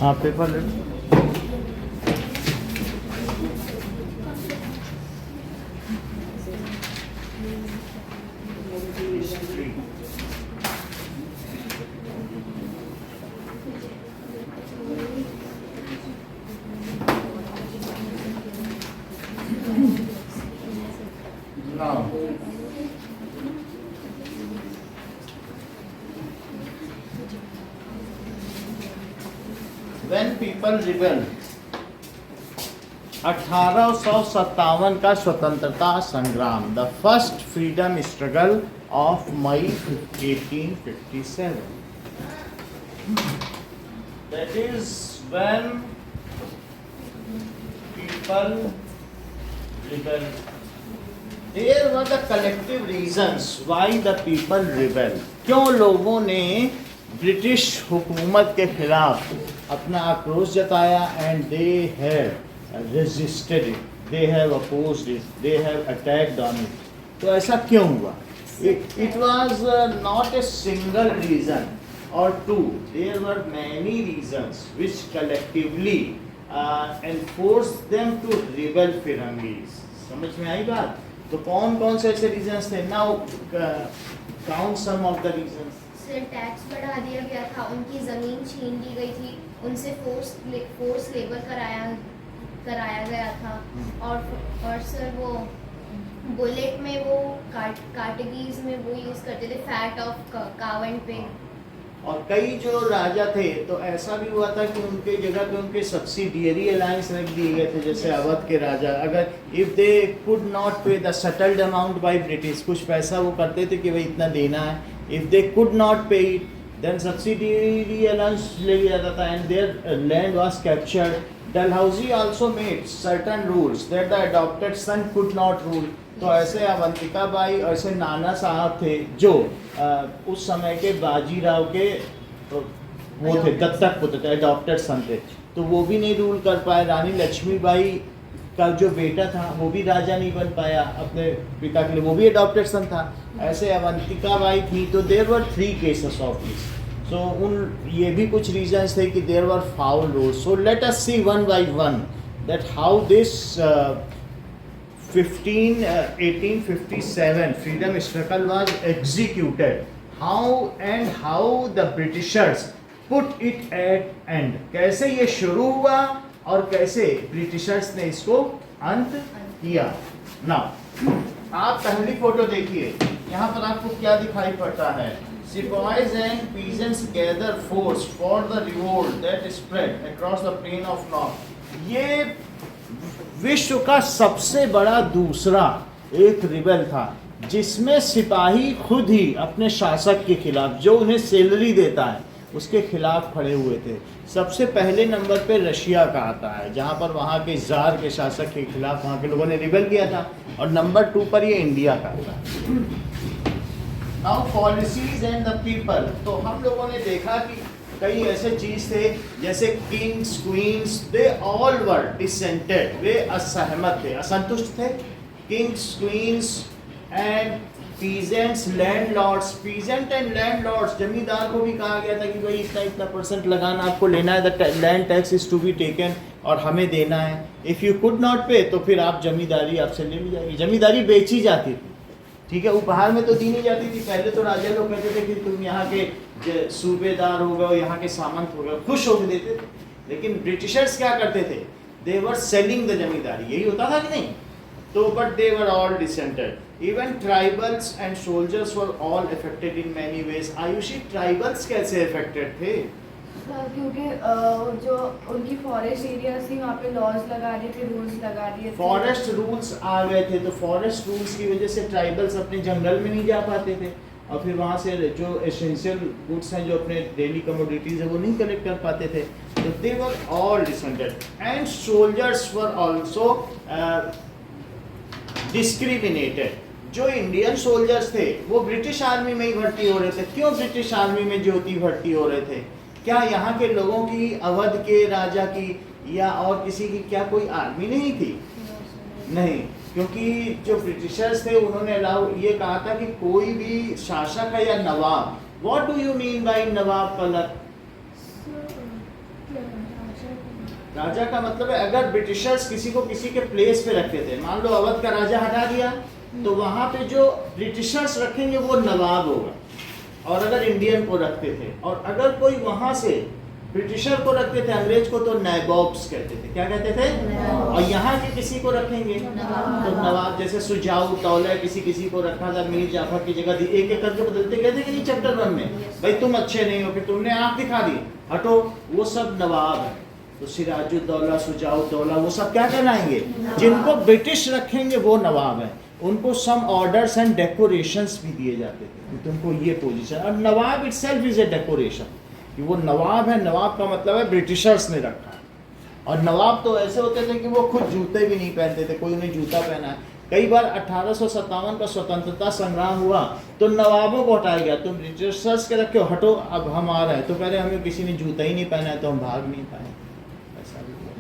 हाँ पेपर ले लो। Now, when people rebel, 1857 का स्वतंत्रता संग्राम, the first freedom struggle of May 1857. That is when people rebel. There were the collective reasons why the people rebel. क्यों लोगों ने British हुकूमत के खिलाफ अपना आक्रोश जताया? And they have resisted it, they have opposed it, they have attacked on it. तो ऐसा क्यों हुआ? It was not a single reason or two. There were many reasons which collectively enforced them to rebel Firangis. समझ में आई बात? तो कौन कौन से ऐसे रीजंस थे? Now count some of the reasons. Sir tax बढ़ा दिया गया था, उनकी ज़मीन छीन ली गई थी, उनसे फोर्स लेबर कराया गया था, और सर वो बुलेट में वो कार्टरीज में वो यूज़ करते थे फैट ऑफ काव एंड पिग. और कई जो राजा थे तो ऐसा भी हुआ था कि उनके जगह पे उनके सब्सिडियरी अलायंस रख दिए गए थे. जैसे अवध के राजा, अगर इफ दे कुड नॉट पे the settled amount by British, कुछ पैसा वो करते थे कि भाई इतना देना है, if they could not pay it then subsidiary alliance ले लिया जाता था and their land was captured. Dalhousie also made certain rules that the adopted son could not rule. तो ऐसे अवंतिका बाई, ऐसे नाना साहब थे जो उस समय के बाजीराव के वो थे, दत्तक पुत्र थे, अडॉप्टेड सन थे, तो वो भी नहीं रूल कर पाए. रानी लक्ष्मीबाई का जो बेटा था वो भी राजा नहीं बन पाया अपने पिता के लिए, वो भी अडॉप्टेड सन था. ऐसे अवंतिका बाई थी. तो there were 3 cases of this. So ये भी कुछ रीजंस थे कि there were foul rules. So let us see one by one that how this 1857 freedom struggle was executed, how the Britishers put it at end. कैसे ये शुरू हुआ और कैसे ब्रिटिशर्स ने इसको अंत किया. नाउ आप पहली फोटो देखिए, यहाँ पर आपको क्या दिखाई पड़ता है? Sepoys and peasants gather force for the revolt that spread across the plain of north. ये विश्व का सबसे बड़ा दूसरा एक रिबेल था जिसमें सिपाही खुद ही अपने शासक के खिलाफ, जो उन्हें सैलरी देता है, उसके खिलाफ खड़े हुए थे. सबसे पहले नंबर पे रशिया का आता है, जहाँ पर वहाँ के जार के शासक के खिलाफ वहाँ के लोगों ने रिबेल किया था. और नंबर 2 पर ये इंडिया का आता है. Now policies and the people. तो हम लोगों ने देखा कि कई ऐसे चीज थे जैसे kings, queens, they all were dissented, वे असहमत थे, असंतुष्ट थे. Kings, queens and peasants, landlords. Peasant and landlords, zamindar को भी कहा गया था कि भाई इतना इतना % लगाना आपको लेना है, the land tax is to be taken, और हमें देना है. इफ़ यू कुड नॉट पे तो फिर आप जमींदारी आपसे ले ली जाएगी. जमींदारी बेची जाती थी, ठीक है, उपहार में तो दी नहीं जाती थी. पहले तो राजा लोग कहते थे कि तुम यहाँ के सूबेदार हो गए, यहाँ के सामंत हो गए, खुश होकर देते थे. लेकिन ब्रिटिशर्स क्या करते थे? दे वर सेलिंग द जमींदारी. यही होता था कि नहीं? तो but they were all dissented. Even tribals and soldiers were all affected in many ways. Ayushi, tribals कैसे अफेक्टेड थे? क्योंकि जो उनकी फॉरेस्ट एरिया थी वहाँ पे लॉज लगा दिए थे, रूल्स लगा दिए थे. फॉरेस्ट रूल्स आ गए थे, तो फॉरेस्ट रूल्स की वजह से ट्राइबल्स अपने जंगल में नहीं जा पाते थे, और फिर वहाँ से जो एसेंशियल गुड्स हैं, जो अपने डेली कमोडिटीज़ है, वो नहीं कलेक्ट कर पाते थे. तो they were all dissented. And soldiers were also discriminated. जो इंडियन सोल्जर्स थे वो ब्रिटिश आर्मी में ही भर्ती हो रहे थे. क्यों ब्रिटिश आर्मी में ज्योति भर्ती हो रहे थे? क्या यहाँ के लोगों की, अवध के राजा की या और किसी की क्या कोई आर्मी नहीं थी? नहीं, क्योंकि जो ब्रिटिशर्स थे उन्होंने अलाउ ये कहा था कि कोई भी शासक है या nawab. What do you mean by nawab पलक? राजा का मतलब है अगर ब्रिटिशर्स किसी को किसी के प्लेस पे रखते थे, मान लो अवध का राजा हटा दिया तो वहां पे जो ब्रिटिशर्स रखेंगे वो नवाब होगा, और अगर इंडियन को रखते थे, और अगर कोई वहां से ब्रिटिशर को रखते थे अंग्रेज को तो नैबॉब्स कहते थे। क्या कहते थे? और यहाँ के किसी को रखेंगे तो नवाब। जैसे सुजाऊ तौले किसी किसी को रखा था, मीर जाफर की जगह दी, एक एक करके बदलते कहते कि नहीं चैप्टर 1 में, भाई तुम अच्छे नहीं हो, फिर तुमने आंख दिखा दी, हटो, वो सब नवाब है। तो सिराजुद्दौला, सुजाउद्दौला, वो सब क्या कहलाएंगे? जिनको ब्रिटिश रखेंगे वो नवाब है। उनको सम ऑर्डर्स एंड डेकोरेशंस भी दिए जाते थे कि तुमको ये पोजीशन, और नवाब इटसेल्फ इज ए डेकोरेशन, कि वो नवाब है। नवाब का मतलब है ब्रिटिशर्स ने रखा है। और नवाब तो ऐसे होते थे कि वो खुद जूते भी नहीं पहनते थे, कोई उन्हें जूता पहना है। कई बार 1857 का स्वतंत्रता संग्राम हुआ तो नवाबों को हटाया गया, तुम ब्रिटिशर्स के रखे हो, हटो, अब हम आ रहे हैं। तो कह रहे हमें किसी ने जूता ही नहीं पहना है तो हम भाग नहीं पाए, ऐसा भी हुआ।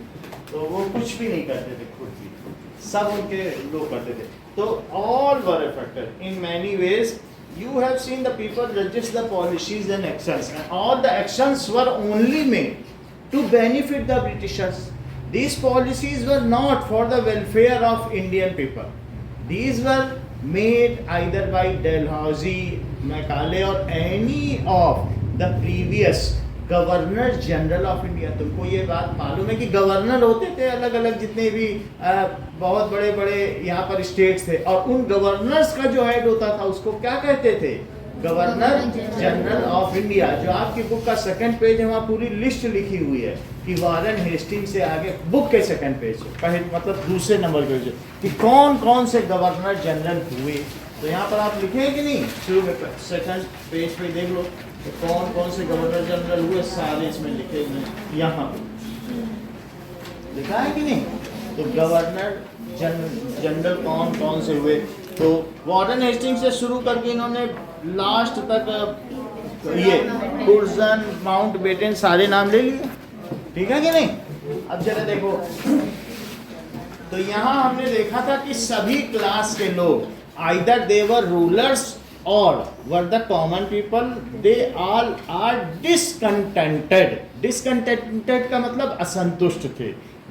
तो वो कुछ भी नहीं करते थे, खुद भी सब उनके लोग करते थे। तो all were affected in many ways. You have seen the people resist the policies and actions, and all the actions were only made to benefit the Britishers. These policies were not for the welfare of Indian people. These were made either by Dalhousie, Macaulay, or any of the previous governor general of India. तुमको ये बात मालूम है कि governor होते थे अलग अलग, जितने भी बहुत बड़े बड़े यहाँ पर स्टेट्स थे, और उन गवर्नर्स का जो हेड होता था उसको क्या कहते थे? Governor general of India. जो आपकी बुक का 2nd पेज है वहाँ पूरी लिस्ट लिखी हुई है कि वारन हेस्टिंग्स से आगे, बुक के 2nd पेज पहले मतलब दूसरे नंबर पे कि कौन कौन से गवर्नर जनरल हुए। तो यहाँ पर आप लिखे हैं कि नहीं? शुरू में 2nd पेज पे देख लो तो कौन कौन से गवर्नर जनरल हुए, सारे इसमें लिखे हुए हैं। यहाँ लिखा है कि नहीं? तो गवर्नर जनरल कौन कौन से हुए, तो वारन हेस्टिंग्स से शुरू करके इन्होंने लास्ट तक ये कुर्जन, माउंटबेटन सारे नाम ले लिए, ठीक है कि नहीं? अब जरा देखो, तो यहाँ हमने देखा था कि सभी क्लास के लोग either they were rulers or were the common people, they all are discontented. Discontented का मतलब असंतुष्ट थे।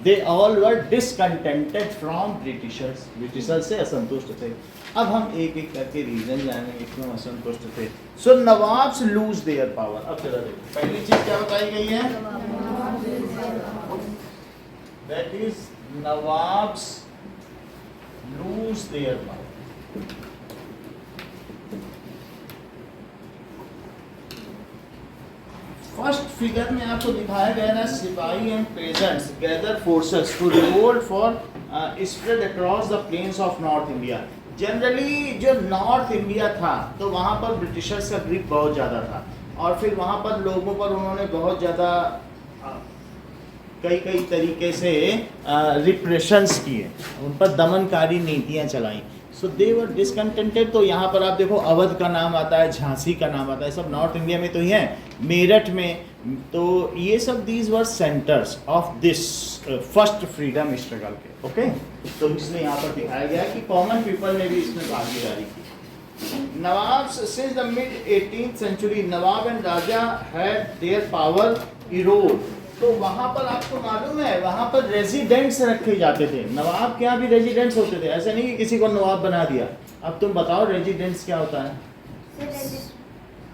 They all were discontented from Britishers. Britishers से असंतुष्ट थे। अब हम एक एक करके रीजन जानेंगे क्यों असंतुष्ट थे। So nawabs lose their power. अब चला देखो, पहली चीज क्या बताई गई है? That is nawabs lose their power. First figure में आपको दिखाया गया है सिपाही and peasants gather forces to revolt for spread across the plains of North India. Generally जो नॉर्थ इंडिया था तो वहाँ पर ब्रिटिशर्स का ग्रिप बहुत ज़्यादा था, और फिर वहाँ पर लोगों पर उन्होंने बहुत ज़्यादा कई कई तरीके से रिप्रेशंस किए, उन पर दमनकारी नीतियाँ चलाई। सो दे वर डिसकंटेंटेड। तो यहाँ पर आप देखो अवध का नाम आता है, झांसी का नाम आता है, सब नॉर्थ इंडिया में तो ही है, मेरठ में, तो ये सब these were centres of this first freedom struggle के। ओके, तो इसलिए यहाँ पर दिखाया गया कि कॉमन पीपल ने भी इसमें भागीदारी की। Nawab since the mid 18th century nawab and raja had their power eroded. तो वहाँ पर आपको मालूम है वहाँ पर रेजिडेंट्स रखे जाते थे। नवाब के यहाँ भी रेजिडेंट्स होते थे, ऐसा नहीं कि किसी को नवाब बना दिया। अब तुम बताओ रेजिडेंट्स क्या होता है?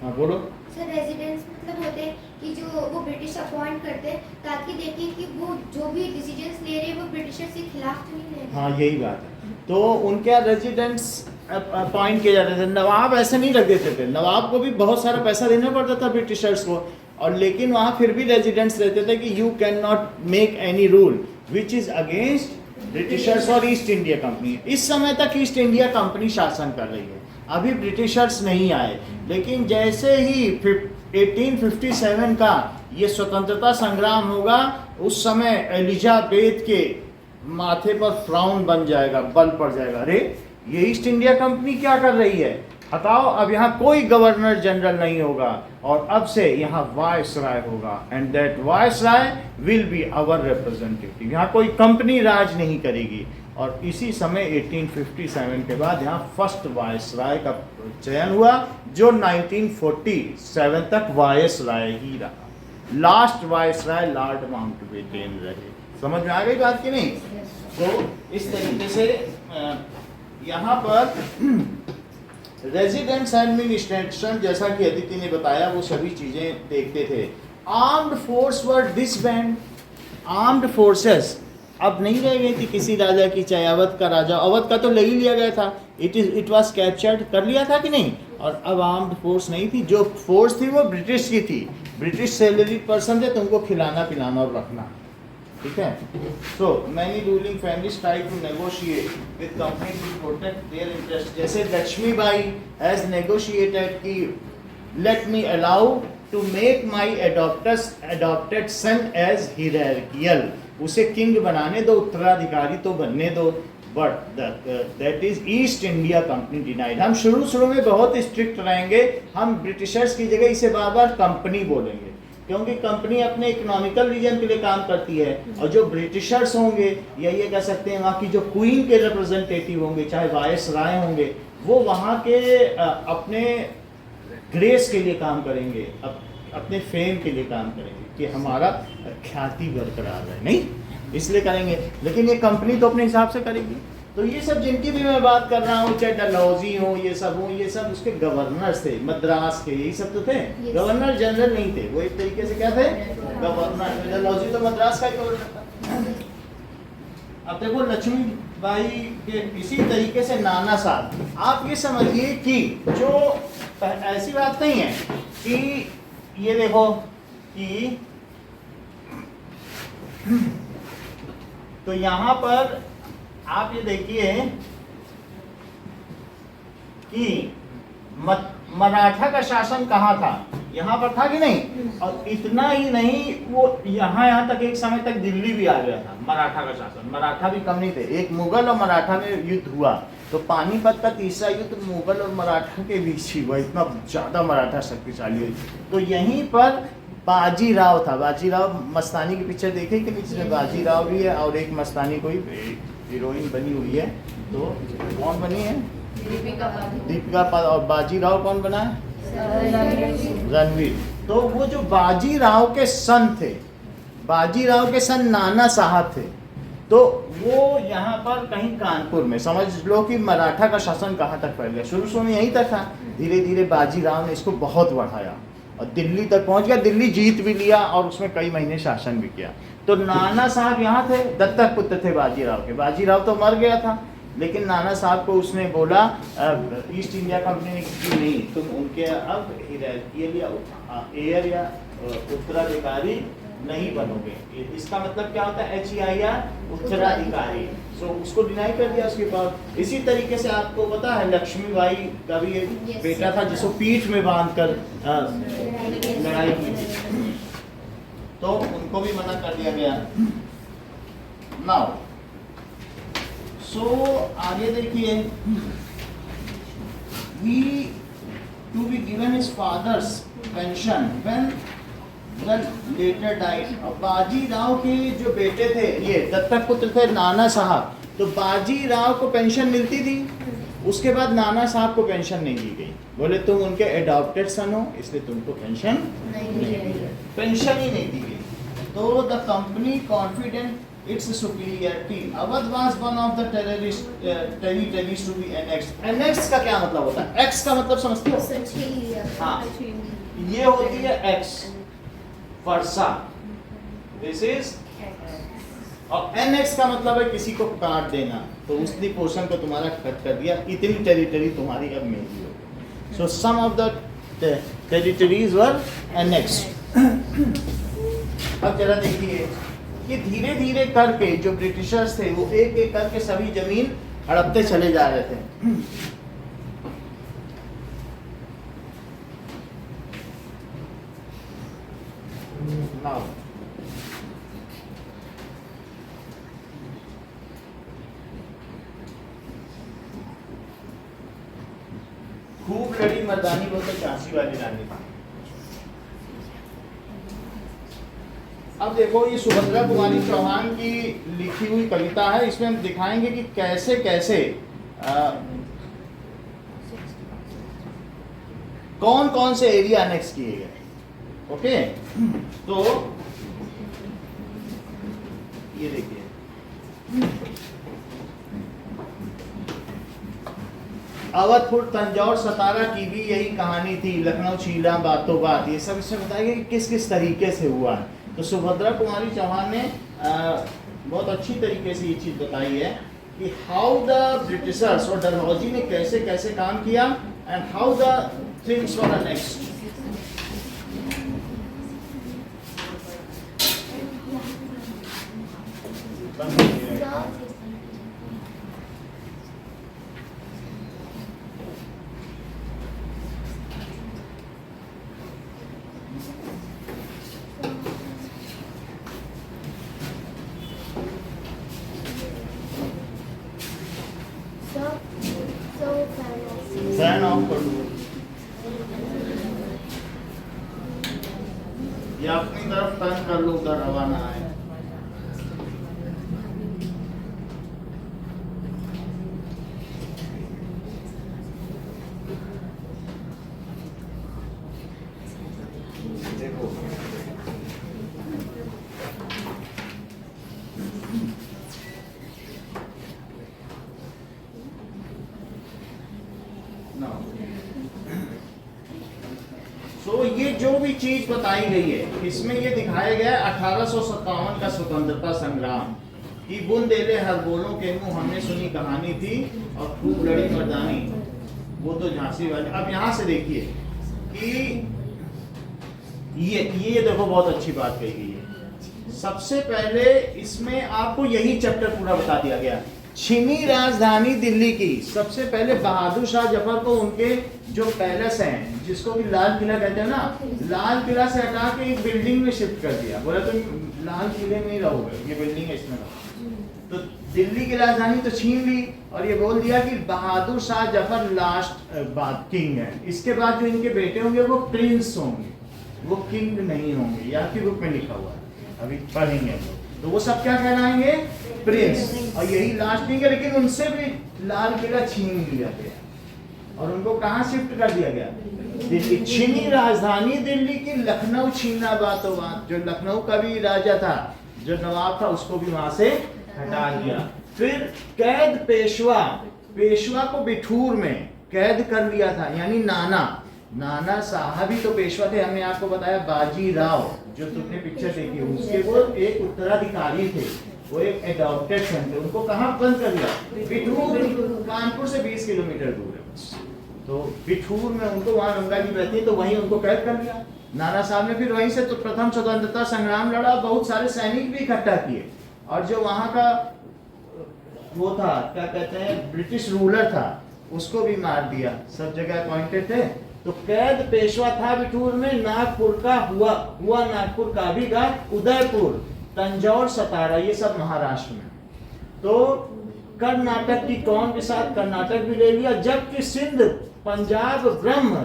हाँ बोलो। सर रेजिडेंट्स मतलब होते हैं कि जो वो ब्रिटिश अपॉइंट करते हैं ताकि देखें कि वो जो भी डिसीजंस ले रहे हैं वो ब्रिटिशर्स के खिलाफ तो नहीं ले रहे। हाँ यही बात है। तो उनके यहाँ रेजिडेंट्स अपॉइंट किए जाते थे। नवाब ऐसे नहीं रख देते थे, नवाब को भी बहुत सारा पैसा देना पड़ता था ब्रिटिशर्स को, और लेकिन वहाँ फिर भी रेजिडेंट्स रहते थे कि you can not make any rule which is against Britishers और ईस्ट इंडिया कंपनी। इस समय तक ईस्ट इंडिया कंपनी शासन कर रही है, अभी ब्रिटिशर्स नहीं आए। लेकिन जैसे ही 1857 का ये स्वतंत्रता संग्राम होगा उस समय एलिजाबेथ के माथे पर फ्राउन बन जाएगा, बल पड़ जाएगा, अरे ये ईस्ट इंडिया कंपनी क्या कर रही है, हटाओ, अब यहाँ कोई गवर्नर जनरल नहीं होगा और अब से यहाँ वायसराय होगा, and that viceroy will be our representative. यहाँ कोई कंपनी राज नहीं करेगी। और इसी समय 1857 के बाद यहाँ फर्स्ट वायसराय का चयन हुआ जो 1947 तक वायसराय ही रहा। लास्ट वायसराय लॉर्ड माउंटबेटन रहे। समझ में आ गई बात की नहीं? तो इस तरीके से यहाँ पर रेजिडेंस एडमिनिस्ट्रेशन, जैसा कि अदिति ने बताया, वो सभी चीजें देखते थे। आर्म्ड फोर्स वर डिसबैंड। आर्म्ड फोर्सेस अब नहीं रह गई थी किसी राजा की, चाहे अवध का राजा, अवध का तो ले ही लिया गया था, इट वाज कैप्चर्ड, कर लिया था कि नहीं, और अब आर्म्ड फोर्स नहीं थी। जो फोर्स थी वो ब्रिटिश की थी, ब्रिटिश सैलरी पर्सन थे, तुमको खिलाना पिलाना और रखना, ठीक है। So many ruling families try to negotiate with company to protect their interest. जैसे लक्ष्मीबाई हैज नेगोशिएटेड कि let me allow to make my adopted son as hierarchical, उसे किंग बनाने दो, उत्तराधिकारी तो बनने दो, but that is East India Company denied. हम शुरू में बहुत स्ट्रिक्ट रहेंगे, हम ब्रिटिशर्स की जगह इसे बार बार कंपनी बोलेंगे, क्योंकि कंपनी अपने इकोनॉमिकल रीजन के लिए काम करती है, और जो ब्रिटिशर्स होंगे या ये कह सकते हैं वहाँ की जो क्वीन के रिप्रेजेंटेटिव होंगे, चाहे वायसराय होंगे, वो वहाँ के अपने ग्रेस के लिए काम करेंगे, अपने फेम के लिए काम करेंगे कि हमारा ख्याति बरकरार है, नहीं इसलिए करेंगे। लेकिन ये कंपनी तो अपने हिसाब से करेगी। तो ये सब जिनकी भी मैं बात कर रहा हूँ, चाहे डलहौजी हो, ये सब उसके गवर्नर्स थे, मद्रास के, यही सब तो थे। गवर्नर जनरल नहीं थे, वो एक तरीके से क्या थे, गवर्नर। डलहौजी तो मद्रास का ही गवर्नर था। अब देखो लक्ष्मीबाई के इसी तरीके से नाना साहब, आप ये समझिए कि जो ऐसी बात नहीं है कि ये देखो कि तो यहां पर आप ये देखिए कि मराठा का शासन कहाँ था, यहाँ पर था कि नहीं। और इतना ही नहीं, वो यहाँ तक एक समय तक दिल्ली भी आ गया था मराठा का शासन। मराठा भी कम नहीं थे, एक मुगल और मराठा में युद्ध हुआ, तो पानीपत का तीसरा युद्ध मुगल और मराठा के बीच ही हुआ, इतना ज़्यादा मराठा शक्तिशाली हुई। तो यहीं पर बाजीराव था, बाजीराव मस्तानी की पिक्चर देखे कि जिसमें बाजीराव भी है और एक मस्तानी कोई हीरोइन बनी हुई है, तो कौन बनी है, दीपिका पादुकोण। और बाजीराव कौन बना है, रणवीर। तो वो जो बाजीराव के सन थे, बाजीराव के सन नाना साहब थे, तो वो यहाँ पर कहीं कानपुर में, समझ लो कि मराठा का शासन कहाँ तक फैल गया। शुरू में यहीं तक था, धीरे धीरे बाजीराव ने इसको बहुत बढ़ाया और दिल्ली तक पहुंच गया, दिल्ली जीत भी लिया और उसमें कई महीने शासन भी किया। तो नाना साहब यहाँ थे, दत्तक पुत्र थे बाजीराव के। बाजीराव तो मर गया था, लेकिन नाना साहब को उसने बोला, ईस्ट इंडिया कंपनी ने की नहीं, तुम उनके अब एयर या उत्तराधिकारी नहीं बनोगे। इसका मतलब क्या होता है, HEIR उत्तराधिकारी। सो उसको डिनाई कर दिया उसके बाद। इसी तरीके से आपको पता है लक्ष्मीबाई का भी एक बेटा था जिसको पीठ में बांध कर लड़ाई की थी, तो उनको भी मना कर दिया गया। नाउ सो आगे देखिए, he to be given his father's pension when later died। अब बाजीराव के जो बेटे थे, ये दत्तक पुत्र थे नाना साहब, तो बाजीराव को पेंशन मिलती थी, उसके बाद नाना साहब को पेंशन नहीं दी गई। बोले तुम उनके एडॉप्टेड सन हो, इसलिए तुमको पेंशन पेंशन ही नहीं दी गई। तो the company confident its superiority, Awadh was one of the territories to be annexed। annexed का क्या मतलब होता है, X का मतलब समझते हो, हाँ ये होती है X वर्षा, दिस इज, और NX का मतलब है किसी को काट देना, तो उसने पोर्शन को तुम्हारा कट कर दिया, इतनी टेरिटरी तुम्हारी अब मिल गई हो। So some of the territories were annexed। अब जरा देखिए कि धीरे धीरे करके जो ब्रिटिशर्स थे वो एक एक करके सभी जमीन हड़पते चले जा रहे थे। खूब लड़ी मर्दानी बोलते झांसी वाली रानी। अब देखो ये सुभद्रा कुमारी चौहान की लिखी हुई कविता है, इसमें हम दिखाएंगे कि कैसे कैसे कौन कौन से एरिया अनेक्स किए गए। ओके, तो ये देखिए अवधपुर, तंजौर, सतारा की भी यही कहानी थी। लखनऊ, छीला, बातों बात, ये सब इसमें बताया गया कि किस किस तरीके से हुआ है। तो सुभद्रा कुमारी चौहान ने बहुत अच्छी तरीके से ये चीज बताई है कि हाउ द ब्रिटिशर्स और डलहौजी ने कैसे कैसे काम किया and how the things were next. Fan of कर दो या अपनी तरफ टर्न कर लो, उधर हवा ना आए। देखो सो ये जो भी चीज बताई गई है इसमें ये दिखाया गया है 1857 का स्वतंत्रता संग्राम की बुंदेले हर बोलों के मुंह हमने सुनी कहानी थी और खूब लड़ी मर्दानी, वो तो झांसी वाली। अब यहाँ से देखिए कि ये देखो बहुत अच्छी बात कही गई है। सबसे पहले इसमें आपको यही चैप्टर पूरा बता दिया गया। चीनी राजधानी दिल्ली की सबसे पहले बहादुर शाह जफर को उनके जो पैलेस हैं जिसको कि लाल किला कहते हैं ना, लाल किला से हटा के एक बिल्डिंग में शिफ्ट कर दिया। बोला तुम लाल किले में ही रहोगे, ये बिल्डिंग है इसमें रहो। तो दिल्ली की राजधानी तो छीन ली और ये बोल दिया कि बहादुर शाह जफर लास्ट बाद किंग है। इसके बाद जो इनके बेटे होंगे वो प्रिंस होंगे, वो किंग नहीं होंगे। यहाँ की बुक में लिखा हुआ है, अभी पढ़ेंगे तो वो सब क्या कहलाएंगे, प्रिंस। और यही लास्ट किंग है, लेकिन उनसे भी लाल किला छीन लिया गया और उनको कहाँ शिफ्ट कर दिया गया, दिल्ली। छीनी राजधानी दिल्ली की लखनऊ छीना बातों बात, जो लखनऊ का भी राजा था, जो नवाब था, उसको भी वहां से हटा दिया। फिर कैद पेशवा को बिठूर में कैद कर लिया था, यानी नाना साहब ही तो पेशवा थे। हमने आपको बताया बाजीराव जो तुमने पिक्चर देखी, उसके वो एक उत्तराधिकारी थे, वो एक एडॉप्टेड सन थे। उनको कहाँ बंद कर दिया, बिठूर, कानपुर से 20 किलोमीटर दूर है बस। तो बिठूर में उनको, वहां गंगा जी बहती है, तो वहीं उनको कैद कर लिया। नाना साहब ने फिर वहीं से तो प्रथम स्वतंत्रता संग्राम लड़ा, बहुत सारे सैनिक भी इकट्ठा किए। और जो वहां का वो था, क्या कहते हैं, ब्रिटिश रूलर था, उसको भी मार दिया। सब जगह अपॉइंटेड थे। तो कैद पेशवा था बिठूर में। नागपुर का हुआ नागपुर का भी घाट, उदयपुर, तंजौर, सतारा, ये सब महाराष्ट्र में। तो कर्नाटक की कौन के साथ कर्नाटक भी ले लिया, जबकि सिंध, पंजाब, ब्रह्म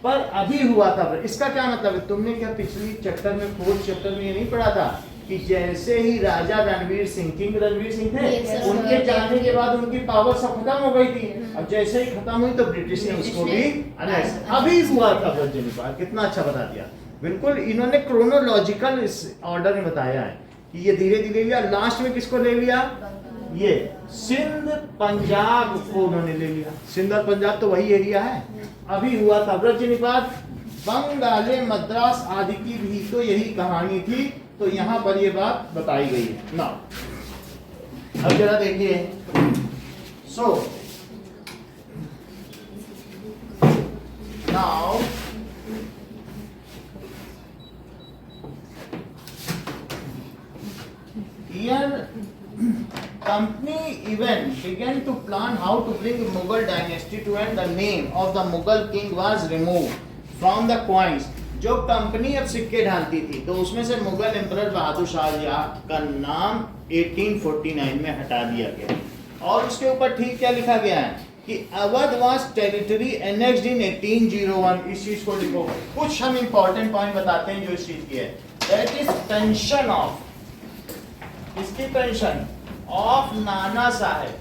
पर अभी हुआ था। इसका क्या मतलब है, तुमने क्या पिछली चैप्टर में, 4th चैप्टर में ये नहीं पढ़ा था कि जैसे ही राजा रणवीर सिंह, किंग रणवीर सिंह थे, उनके जाने के बाद उनकी पावर सब खत्म हो गई थी। अब जैसे ही खत्म हुई तो ब्रिटिश ने उसको भी अभी हुआ था वज्रपात। कितना अच्छा बता दिया, बिल्कुल इन्होंने क्रोनोलॉजिकल इस ऑर्डर में बताया है कि ये धीरे धीरे लिया। लास्ट में किसको ले लिया, ये सिंध पंजाब को उन्होंने ले लिया। सिंध और पंजाब तो वही एरिया है। अभी हुआ था वज्रपात। बंगाले, मद्रास आदि की भी तो यही कहानी थी। तो यहाँ पर ये बात बताई गई है ना। अब जरा देखिए, so now here company even began to plan how to bring Mughal dynasty to end. The name of the Mughal king was removed from the coins. जो कंपनी अब सिक्के ढालती थी तो उसमें से मुगल एम्परर बहादुर शाह का नाम 1849 में हटा दिया गया। और उसके ऊपर ठीक क्या लिखा गया है कि अवध वाज टेरिटरी एनेक्स्ड इन 1801। इस चीज को लिखो। कुछ हम इंपॉर्टेंट पॉइंट बताते हैं जो इस चीज की है। दैट इज पेंशन ऑफ, इसकी पेंशन ऑफ नाना साहेब।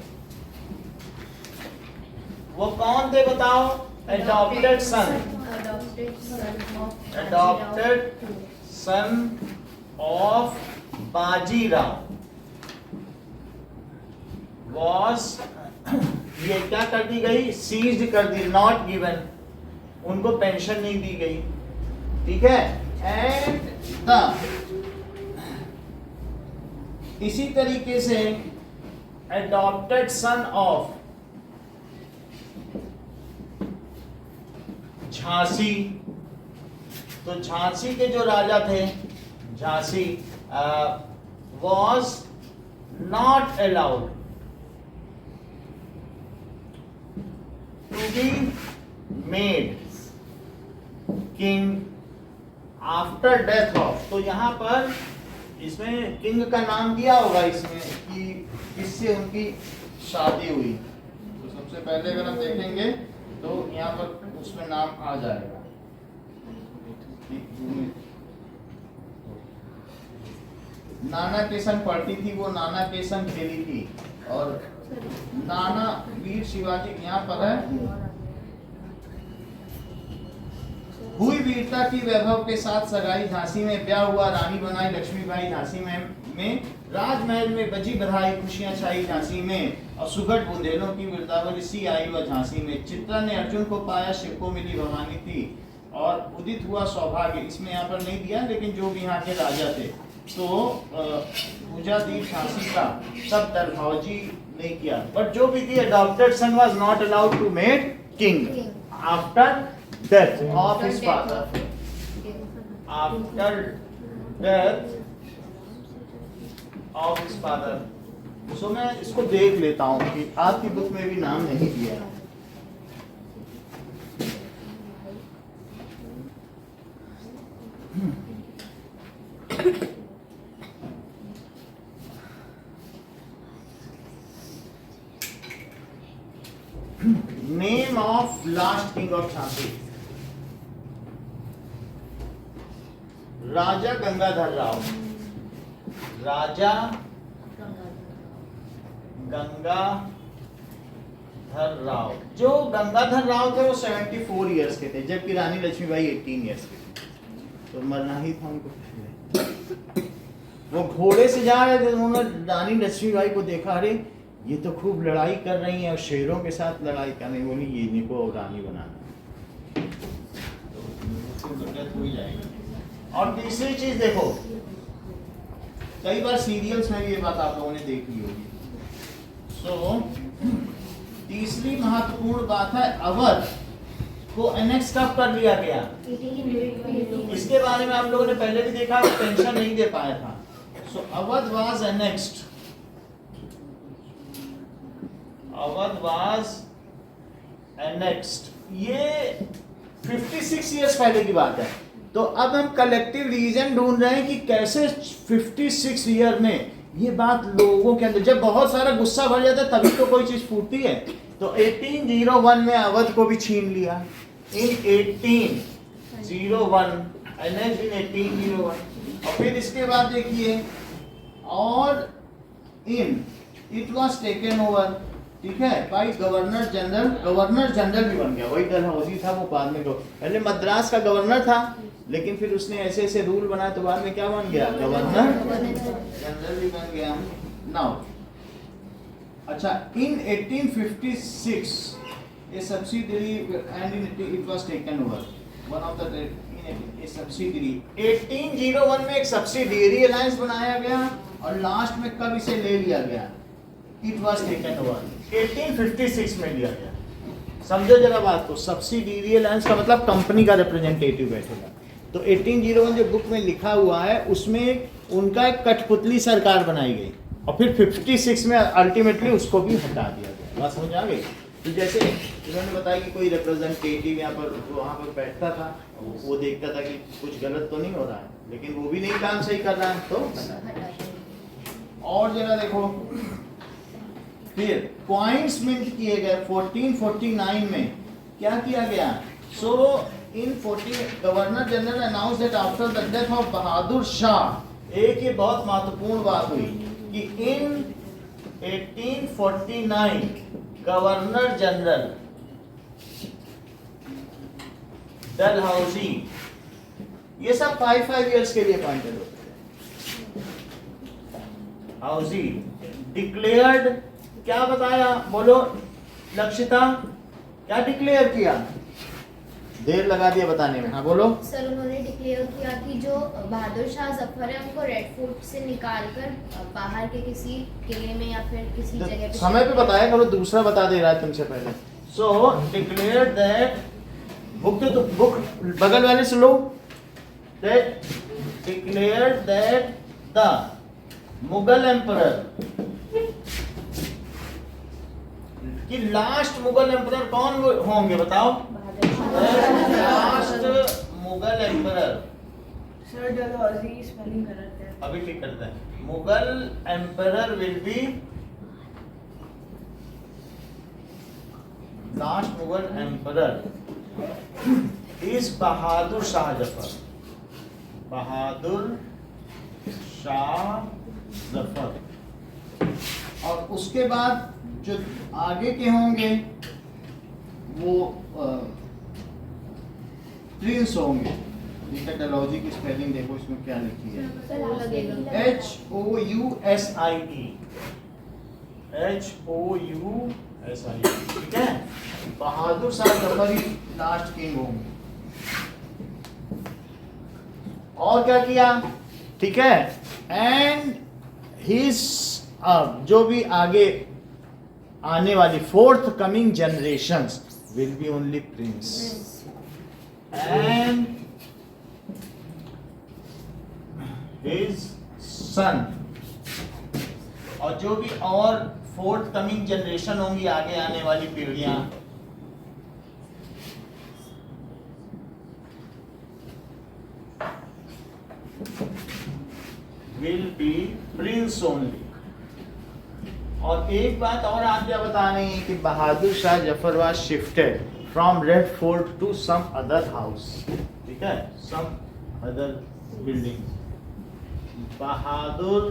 वो कौन थे बताओ, adopted son. adopted son of Bajirao was ये क्या कर दी गई, सीज्ड कर दी, नॉट गिवन, उनको पेंशन नहीं दी गई, ठीक है। एंड द इसी तरीके से एडॉप्टेड सन ऑफ झांसी, तो झांसी के जो राजा थे, Jhansi was not allowed to be made king after death of, तो यहाँ पर इसमें किंग का नाम दिया होगा इसमें कि किससे उनकी शादी हुई, तो सबसे पहले अगर हम देखेंगे तो यहाँ पर उसमें नाम आ जाएगा। नाना के संग पढ़ती थी वो, नाना के संग खेली थी, और नाना वीर शिवाजी यहाँ पर है, हुई वीरता की वैभव के साथ सगाई, झांसी में ब्याह हुआ, रानी बनाई लक्ष्मीबाई झांसी में राजमहल में बजी बधाई, खुशियां छाई झांसी में, और सुगढ़ बुंदेलों की वृंदावन सी आई वह झांसी में, चित्रा ने अर्जुन को पाया, शिव को मिली भवानी थी, और उदित हुआ सौभाग्य, इसमें यहाँ पर नहीं दिया लेकिन जो भी यहाँ के राजा थे, तो पूजा दी झांसी का, सब दलहौजी नहीं किया, बट जो भी थी adopted son was not allowed to made king after death of his father, after death of his father. So मैं इसको देख लेता हूँ कि आपकी बुक में भी नाम नहीं दिया है। Name of last king of Jhansi, राजा गंगाधर राव, राजा गंगाधर राव। जो गंगाधर राव थे वो 74 इयर्स के थे, जबकि रानी लक्ष्मीबाई 18 इयर्स के थे, तो मरना ही था उनको। वो घोड़े से जा रहे थे, उन्होंने रानी लक्ष्मीबाई को देखा, अरे ये तो खूब लड़ाई कर रही हैं और शेरों के साथ लड़ाई कर रही, बोली ये इनको रानी बनाना, तो डेथ हो ही जाएगी। और तीसरी चीज देखो, कई बार सीरियल्स में भी ये बात आप लोगों ने देखी होगी। सो तीसरी महत्वपूर्ण बात है, अवध को एनेक्स कब कर लिया गया, इसके बारे में आप लोगों ने पहले भी देखा, पेंशन नहीं दे पाया था। So Awadh was annexed, Awadh was annexed, ये 56 इयर्स पहले की बात है। तो अब हम कलेक्टिव रीजन ढूंढ रहे हैं कि कैसे 56 ईयर में ये बात लोगों के अंदर, जब बहुत सारा गुस्सा भर जाता है तभी तो कोई चीज फूटती है। तो 1801 में अवध को भी छीन लिया, इन 1801, एनेक्स्ड इन 1801। और फिर इसके बाद देखिए, और in it was taken over, ठीक है, by governor general, governor general भी बन गया, वही डलहौजी था वो बाद में, पहले मद्रास का गवर्नर था, लेकिन फिर उसने ऐसे ऐसे रूल बनाया तो बाद में क्या बन गया, गवर्नर जनरल भी बन गया। नाउ अच्छा, इन 1856 a subsidiary and it was taken over, one of the a subsidiary 1801 में एक सब्सिडियरी अलायंस बनाया गया, और लास्ट में कब इसे ले लिया गया, इट वाज टेकन ओवर 1856 में लिया गया। समझो जरा बात को, सब्सिडियरी अलायंस का मतलब कंपनी का रिप्रेजेंटेटिव बैठेगा। तो 1801 जो बुक में लिखा हुआ है उसमें उनका एक कठपुतली सरकार बनाई गई, और फिर 56 में अल्टीमेटली उसको भी हटा दिया गया। बात समझ आ गई? तो जैसे इन्होंने बताया कि कोई रिप्रेजेंटेटिव यहाँ पर वहाँ पर बैठता था, वो देखता था कि कुछ गलत तो नहीं हो रहा है, लेकिन वो भी नहीं काम सही कर रहा है तो। और जरा देखो, फिर पॉइंट्स मिंट किए गए 1449 में, क्या किया गया, so in 14 governor general announce that after the death of Bahadur Shah, एक ये बहुत महत्वपूर्ण बात हुई कि इन 1849 गवर्नर जनरल डलहौजी, ये सब 5 years के लिए पॉइंटेड होते हैं। हाउजी डिक्लेयर्ड, क्या बताया बोलो लक्षिता, क्या डिक्लेयर किया? देर लगा दिया बताने में, हाँ बोलो। सर उन्होंने डिक्लेयर किया कि जो बहादुर शाह जफर है उनको रेड फोर्ट से निकालकर बाहर के किसी किले में या फिर किसी जगह पे समय पे बताया करो, दूसरा बता दे रहा है तुमसे पहले। सो डिक्लेयर दैट, बुक तो बुक बगल वाले से लो, that declare that the Mughal emperor, कि लास्ट मुगल एम्परर कौन होंगे बताओ? Last Mughal emperor, sir Dalhousie spelling गलत है। अभी ठीक करते हैं। Mughal emperor will be, last Mughal emperor is Bahadur Shah Zafar, Bahadur Shah Zafar. और उसके बाद जो आगे के होंगे वो प्रिंस होंगे। डलहौजी की स्पेलिंग देखो इसमें क्या लिखी है, HOUSIE, HOUSIE, ठीक है। बहादुर शाह जफर ही लास्ट किंग होंगे। और क्या किया, ठीक है। एंड हिज, अब जो भी आगे आने वाली fourth coming generations will be only Prince and his son, और जो भी और फोर्थ कमिंग जनरेशन होंगी आगे आने वाली पीढ़ियां, विल बी प्रिंस ओनली। और एक बात और आप क्या बता रहे हैं कि Bahadur Shah Zafar was shifted from red fort to some other house, ठीक है, some other building. Bahadur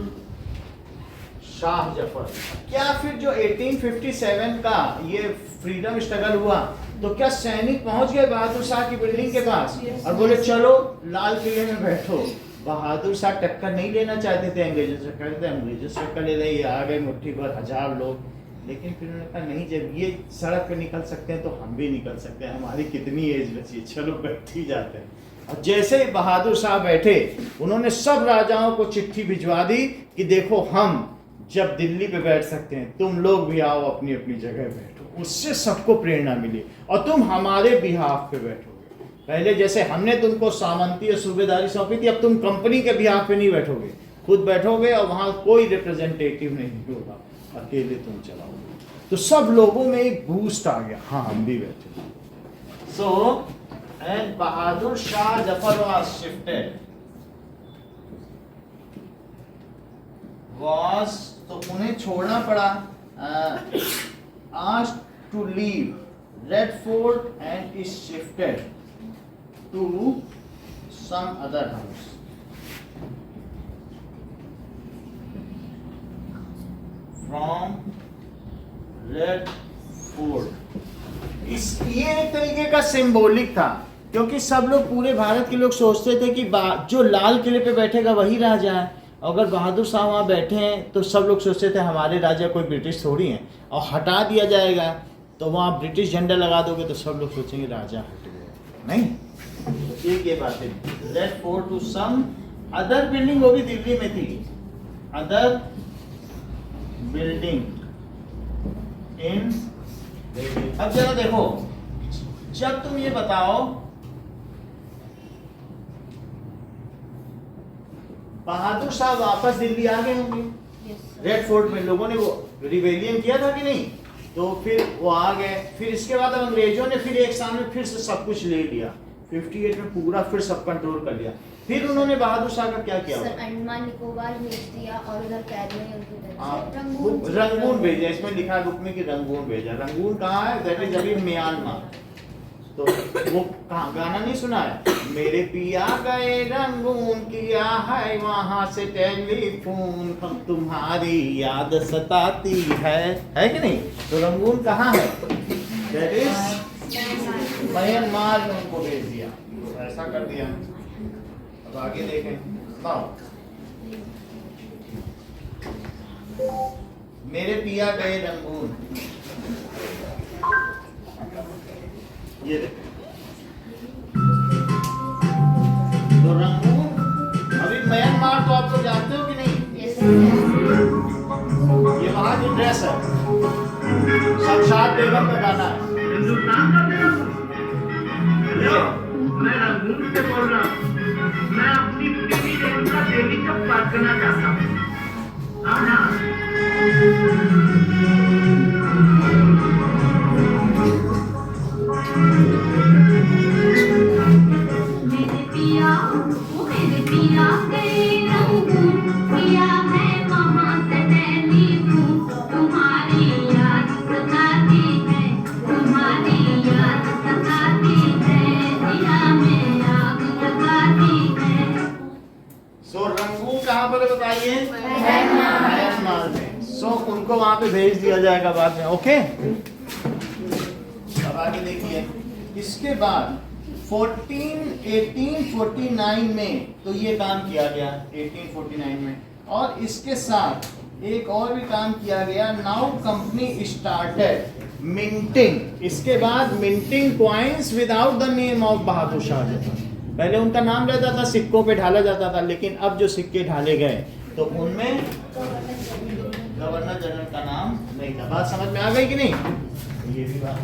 Shah Zafar, क्या फिर जो 1857 का ये फ्रीडम स्ट्रगल हुआ तो क्या सैनिक पहुंच गए बहादुर शाह की बिल्डिंग के पास और बोले चलो लाल किले में बैठो? बहादुर शाह टक्कर नहीं लेना चाहते थे अंग्रेजों से, कहते अंग्रेजों से टक्कर ले रहे, ये आ गए मुट्ठी भर 1000 लोग। लेकिन फिर उन्होंने कहा नहीं, जब ये सड़क पे निकल सकते हैं तो हम भी निकल सकते हैं, हमारी कितनी एज बची है, चलो बैठ ही जाते हैं। और जैसे ही बहादुर शाह बैठे उन्होंने सब राजाओं को चिट्ठी भिजवा दी कि देखो हम जब दिल्ली पे बैठ सकते हैं तुम लोग भी आओ अपनी अपनी जगह बैठो। उससे सबको प्रेरणा मिली और तुम हमारे बिहाफ पे बैठोगे। पहले जैसे हमने तुमको सामंती और सूबेदारी सौंपी थी, अब तुम कंपनी के बिहाफ पे नहीं बैठोगे, खुद बैठोगे और वहां कोई रिप्रेजेंटेटिव नहीं होगा, अकेले तुम चलाओगे। तो सब लोगों में एक बूस्ट आ गया, हाँ हम भी बैठे। So and Bahadur Shah Zafar was shifted, was तो उन्हें छोड़ना पड़ा, asked to leave Red Fort and is shifted to some other house. From Red Fort. इस ये एक तरीके का सिंबॉलिक था, क्योंकि सब लोग पूरे भारत के लोग सोचते थे कि जो लाल किले पे बैठेगा वही राजा है। अगर बहादुर शाह वहाँ बैठे हैं तो सब लोग सोचते थे हमारे राजा कोई ब्रिटिश थोड़ी हैं, और हटा दिया जाएगा तो वहाँ ब्रिटिश झंडा लगा दोगे तो सब लोग सोचेंगे राजा हट गया। नहीं, एक ये बात है। Red fort to some other building, वो भी दिल्ली में थी, अदर बिल्डिंग इन। अब जरा देखो, जब तुम ये बताओ बहादुर शाह वापस दिल्ली आ गए होंगे, रेड फोर्ट में लोगों ने वो रिवेलियन किया था कि नहीं, तो फिर वो आ गए। फिर इसके बाद अंग्रेजों ने फिर एक साल में फिर से सब कुछ ले लिया, 58 में पूरा फिर सब कंट्रोल कर लिया। फिर उन्होंने बहादुर शाह का क्या किया? सर अंडमान निकोबार भेज दिया और उधर कैद में उनकी रंगून भेजा, इसमें लिखा है बुक में कि रंगून भेजा। रंगून कहाँ है? दैट इज अभी म्यांमार। तो वो गाना नहीं सुना है, मेरे पिया गए रंगून, किया है वहां से टेलीफोन, अब तुम्हारी याद सताती है कि नहीं? तो रंगून कहाँ है? दैट इज म्यांमार में उनको भेज दिया, तो ऐसा कर दिया। अब आगे देखें। बताओ, मेरे पिया गए रंगून, ये देखें। तो रंगून, अभी म्यांमार तो आप लोग जानते हो कि नहीं? ये वहां की ड्रेस है, साक्षात बेगम का गाना है। हिंदुस्तान का मेरा मैं रंगून से बोल रहा हूँ। मैं अपनी देवी देवता देवी का पाठ करना चाहता हूँ। हाँ ना? मेरे पिया, वो मेरे पिया गए रंगून, पिया है वहाँ से दिल्ली हूँ। तुम्हारी याद सताती है, तुम्हारी याद सताती है, दिया में आग लगाती है। सो रंगून कहाँ पर है बताइए? म्यांमार में। सो उनको वहां पे भेज दिया जाएगा बाद में। ओके, अब आगे देखिए। इसके बाद 1849 में तो ये काम किया गया 1849 में, और इसके साथ एक और भी काम किया गया। नाउ कंपनी स्टार्टेड मिंटिंग, इसके बाद minting coins without the name of Bahadur Shah Zafar. पहले उनका नाम रहता था, सिक्कों पे ढाला जाता था, लेकिन अब जो सिक्के ढाले गए तो उनमें गवर्नर जनरल का नाम नहीं था। बात समझ में आ गई कि नहीं? ये भी बात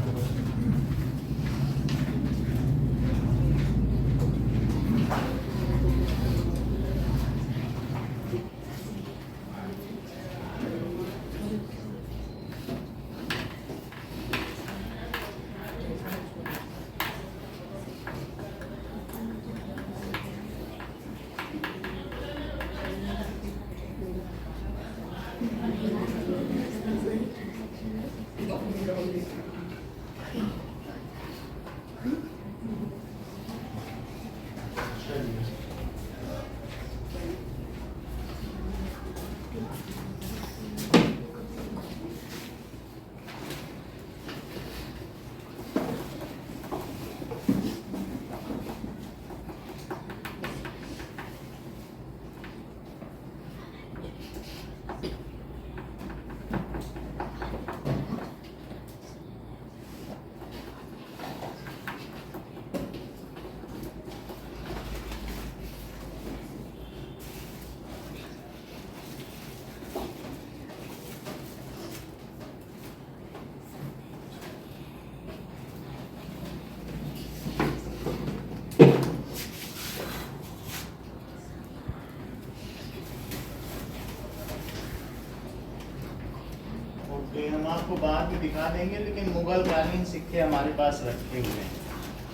हम आपको बाद में दिखा देंगे, लेकिन मुगल कालीन सिक्के हमारे पास रखे हुए हैं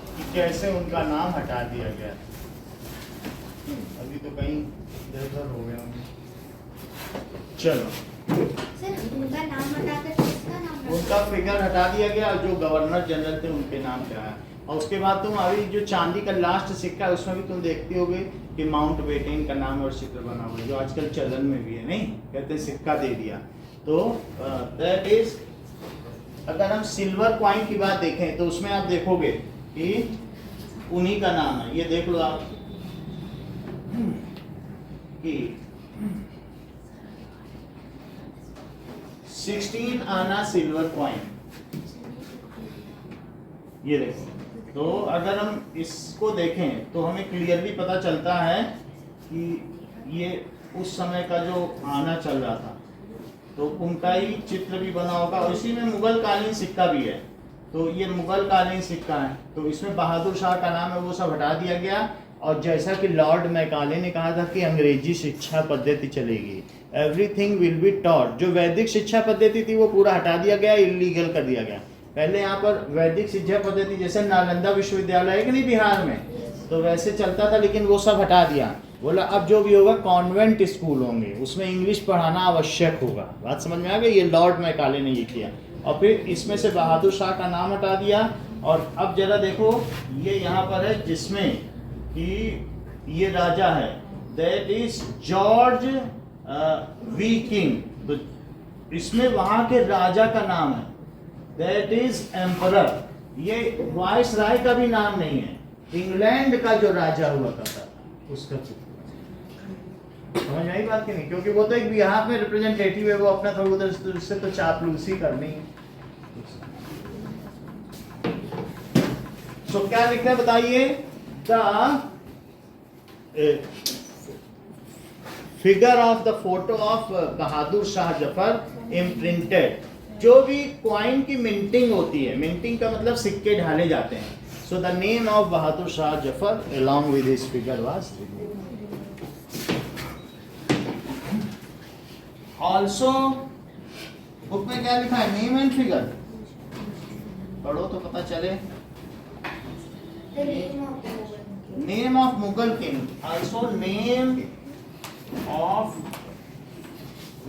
कि कैसे उनका नाम हटा दिया गया। अभी तो कहीं इधर हो गया होंगे। चलो, सर उनका नाम हटाकर किसका नाम रखा? उनका फिगर हटा दिया गया, जो गवर्नर जनरल थे उनके नाम पे आया। और उसके बाद तुम अभी जो चांदी का लास्ट सिक्का है उसमें भी तुम देखते होगे कि माउंट बेटेन का नाम और चित्र बना हुआ है, जो आजकल चलन में भी है। नहीं कहते हैं सिक्का दे दिया, तो दैट इज। अगर हम सिल्वर कॉइन की बात देखें तो उसमें आप देखोगे कि उन्हीं का नाम है। ये देख लो आप कि 16 आना सिल्वर कॉइन, ये देखो। तो अगर हम इसको देखें तो हमें क्लियरली पता चलता है कि ये उस समय का जो आना चल रहा था, तो उनका ही चित्र भी बना होगा। और इसी में मुगल कालीन सिक्का भी है, तो ये मुगल कालीन सिक्का है। तो इसमें बहादुर शाह का नाम है, वो सब हटा दिया गया। और जैसा कि लॉर्ड मैकाले ने कहा था कि अंग्रेजी शिक्षा पद्धति चलेगी, एवरीथिंग विल बी टॉट। जो वैदिक शिक्षा पद्धति थी वो पूरा हटा दिया गया, इलीगल कर दिया गया। पहले यहाँ पर वैदिक शिक्षा पद्धति जैसे नालंदा विश्वविद्यालय है कि नहीं बिहार में, तो वैसे चलता था, लेकिन वो सब हटा दिया। बोला अब जो भी होगा कॉन्वेंट स्कूल होंगे, उसमें इंग्लिश पढ़ाना आवश्यक होगा। बात समझ में आ गई? ये लॉर्ड मैकाले ने ये किया। और फिर इसमें से बहादुर शाह का नाम हटा दिया। और अब जरा देखो, ये यहाँ पर है जिसमें कि ये राजा है, that is George we king. तो इसमें वहाँ के राजा का नाम है, दैट इज एम्परर। ये वाइस राय का भी नाम नहीं है, इंग्लैंड का जो राजा हुआ करता था उसका पुत्र। समझ में आई बात की नहीं? क्योंकि वो तो एक बिहार में रिप्रेजेंटेटिव है, वो अपना थोड़ा उधर उससे तो चापलूसी करनी है। सो क्या लिखा है बताइए? The figure of the photo of Bahadur Shah Zafar imprinted. जो भी क्वाइन की मिंटिंग होती है, मिंटिंग का मतलब सिक्के ढाले जाते हैं, so the name of Bahadur Shah Zafar along with his figure was also book में क्या लिखा है? नेम एंड फिगर पढ़ो तो पता चले। The name of the Mughal king. Name of Mughal king, also name of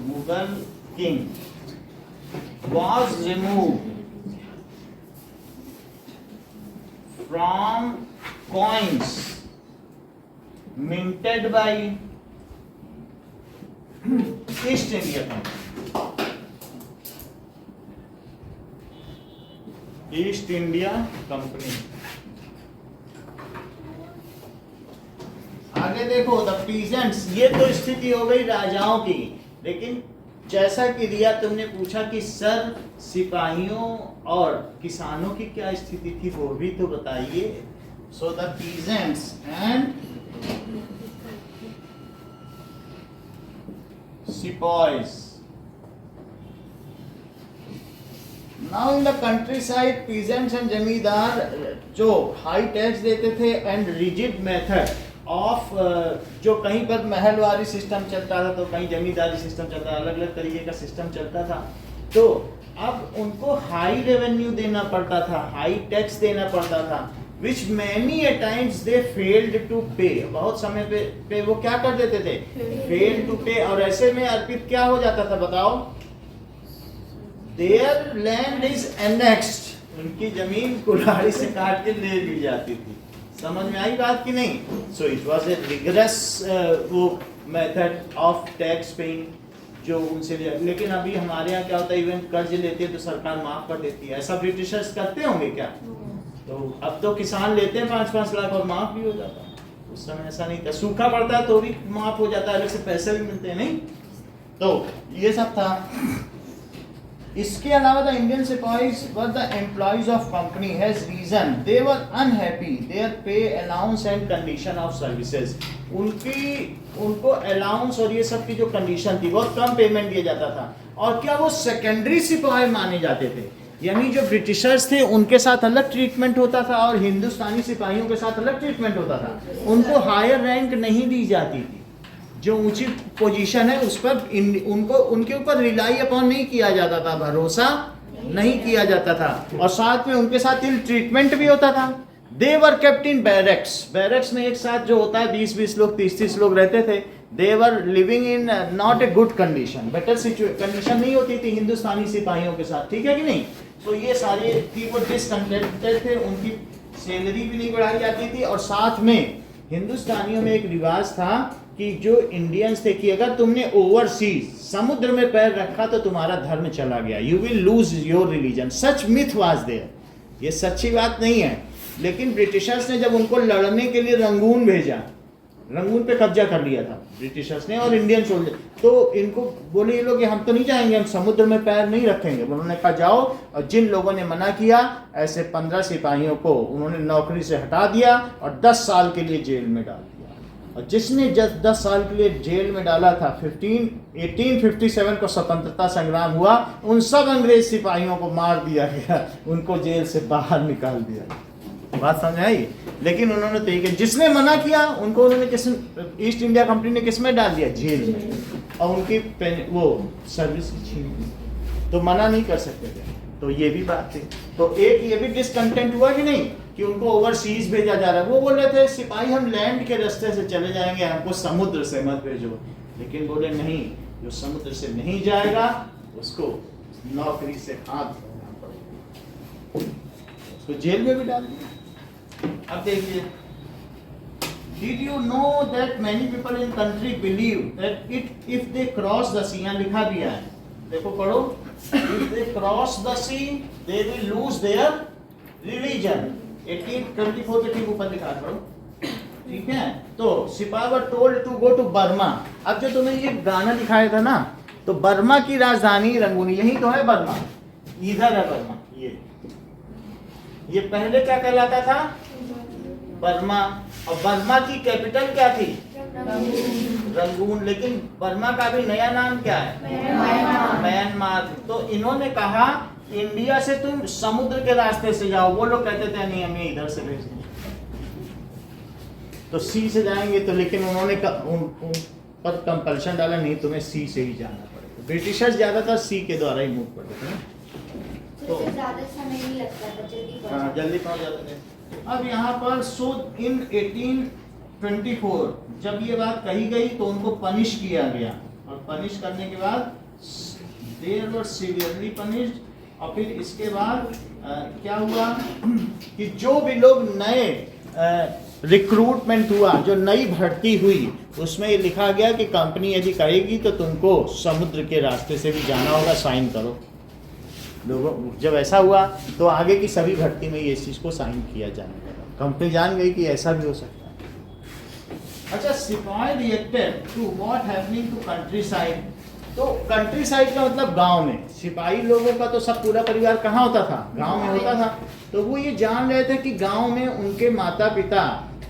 Mughal king was removed from coins minted by East India Company. East India company. आगे देखो, द पीजेंट्स, ये तो स्थिति हो गई राजाओं की, लेकिन जैसा कि रिया तुमने पूछा कि सर सिपाहियों और किसानों की क्या स्थिति थी, वो भी तो बताइए। So the peasants and sipahis, now in the countryside peasants and zamindar जो हाई टैक्स देते थे एंड रिजिड मेथड ऑफ, जो कहीं पर महलवारी सिस्टम चलता था तो कहीं जमींदारी सिस्टम चलता था, अलग अलग तरीके का सिस्टम चलता था। तो अब उनको हाई रेवेन्यू देना पड़ता था, हाई टैक्स देना पड़ता था, which many a times they failed to pay. बहुत समय पे वो क्या कर देते थे? फेल टू पे। और ऐसे में अर्पित क्या हो जाता था बताओ? देयर लैंड इज एनेक्स्ड, उनकी जमीन कुल्हाड़ी से काट के ले ली जाती थी। समझ में आई बात की नहीं? So it was a rigorous वो मेथड ऑफ टैक्स पेइंग जो उनसे लिया। लेकिन अभी हमारे यहाँ क्या होता है, इवन कर्ज लेते हैं तो सरकार माफ कर देती है। ऐसा ब्रिटिशर्स करते होंगे क्या? तो अब तो किसान लेते हैं 5-5 लाख और माफ भी हो जाता है। उस समय ऐसा नहीं था, सूखा पड़ता है तो भी माफ हो जाता है, अलग से पैसे भी मिलते हैं नहीं। तो ये सब था। इसके अलावा the Indian sipahis were the employees of company has reason they were unhappy their pay allowance and condition of services. उनको अलाउंस और ये सब की जो कंडीशन थी, बहुत कम पेमेंट दिया जाता था। और क्या वो सेकेंडरी सिपाही माने जाते थे, यानी जो ब्रिटिशर्स थे उनके साथ अलग ट्रीटमेंट होता था और हिंदुस्तानी सिपाहियों के साथ अलग ट्रीटमेंट होता था। उनको हायर रैंक नहीं दी जाती थी, जो ऊंची पोजीशन है उस पर उनको उनके ऊपर रिलाई अपॉन नहीं किया जाता था, भरोसा नहीं किया जाता था। और साथ में उनके साथ इल ट्रीटमेंट भी होता था। They were kept in barracks, barracks में एक साथ जो होता है 20-20 लोग 30-30 लोग रहते थे। They were living in not a good condition, better condition नहीं होती थी हिंदुस्तानी सिपाहियों के साथ, ठीक है कि नहीं? तो ये सारे थी वो डिसकंटेंटेड थे, उनकी सैलरी भी नहीं बढ़ाई जाती थी। और साथ में हिंदुस्तानियों में एक रिवाज था कि जो इंडियंस थे कि अगर तुमने ओवरसीज समुद्र में पैर रखा तो तुम्हारा धर्म चला गया, you will lose your religion. Such myth was there, ये सच्ची बात नहीं है। लेकिन ब्रिटिशर्स ने जब उनको लड़ने के लिए रंगून भेजा, रंगून पे कब्जा कर लिया था ब्रिटिशर्स ने और इंडियन सोल्जर, तो इनको बोले ये लोग हम तो नहीं जाएंगे, हम समुद्र में पैर नहीं रखेंगे। उन्होंने कहा जाओ, और जिन लोगों ने मना किया ऐसे 15 सिपाहियों को उन्होंने नौकरी से हटा दिया और 10 साल के लिए जेल में डाल दिया। और जिसने 10 साल के लिए जेल में डाला था, 1857 को स्वतंत्रता संग्राम हुआ, उन सब अंग्रेज सिपाहियों को मार दिया गया, उनको जेल से बाहर निकाल दिया। बात समझ आई? लेकिन उन्होंने तो ये, जिसने मना किया उनको उन्होंने ईस्ट इंडिया कंपनी ने किस में डाल दिया? जेल में, और उनकी वो सर्विस छीन ली, तो मना नहीं कर सकते थे। तो ये भी बात थी। तो एक ये भी डिसकंटेंट हुआ कि नहीं कि उनको ओवरसीज भेजा जा रहा है। वो बोल रहे थे सिपाही हम लैंड के रास्ते से चले जाएंगे, हमको समुद्र से मत भेजो। लेकिन बोले नहीं, जो समुद्र से नहीं जाएगा उसको नौकरी से हाथ धोना पड़ेगा। उसको जेल में भी डाल दिया। अब देखिए, Did you know that many people in country believe that if they cross the sea, यहाँ लिखा भी है, देखो पढ़ो, if they cross the sea, they will lose their religion 1824 के ठीक ऊपर लिखा करो, ठीक है। तो सिपाही were told to go to Burma. अब जो तुम्हें ये गाना दिखाया था ना, तो बर्मा की राजधानी रंगून, यही तो है बर्मा, इधर है बर्मा। ये पहले क्या कहलाता था? बर्मा। और बर्मा की कैपिटल क्या थी? रंगून। लेकिन बर्मा का भी नया नाम क्या है? म्यांमार। तो इन्होंने कहा इंडिया से तुम समुद्र के रास्ते से जाओ। वो लोग कहते थे नहीं, हमें इधर से भेज दो, तो सी से जाएंगे। तो लेकिन उन्होंने उन पर कंपल्शन डाला, नहीं तुम्हें सी से ही जाना पड़ेगा। ब्रिटिशर्स ज्यादातर सी के द्वारा ही मूव करते थे ना, तो ज्यादा समय नहीं लगता था, जल्दी पहुंच हाँ, जल्दी पहुंच जाते थे। अब यहाँ पर सो इन 1824 जब ये बात कही गई तो उनको पनिश किया गया, और पनिश करने के बाद देयर वर सीवियरली पनिश्ड। और फिर इसके बाद क्या हुआ कि जो भी लोग नए रिक्रूटमेंट हुआ, जो नई भर्ती हुई, उसमें ये लिखा गया कि कंपनी यदि करेगी तो तुमको समुद्र के रास्ते से भी जाना होगा, साइन करो। लोगों जब ऐसा हुआ तो आगे की सभी भर्ती में ये इस चीज़ को साइन किया जाने लगा। कंपनी जान गई कि ऐसा भी हो सकता है। अच्छा, सिपाही reacted to what happening to countryside. तो कंट्री साइड का मतलब गांव में। सिपाही लोगों का तो सब पूरा परिवार कहाँ होता था? गांव में होता था। तो वो ये जान रहे थे कि गांव में उनके माता पिता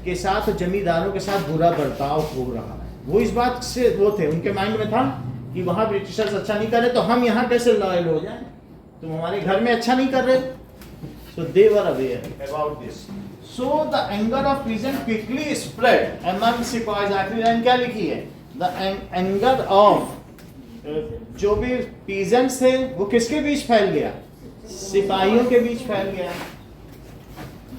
के साथ, जमींदारों के साथ बुरा बर्ताव हो रहा है। वो इस बात से वो थे, उनके माइंड में था कि वहाँ ब्रिटिशर्स अच्छा नहीं कर रहे तो हम यहाँ कैसे लॉयल हो जाए, तुम हमारे घर में अच्छा नहीं कर रहे। So they were aware about this. So the anger of peasant quickly spread among सिपाही। आखिरी लाइन क्या लिखी है? The anger of जो भी पीजेंट्स थे वो किसके बीच फैल गया? सिपाहियों के बीच फैल गया।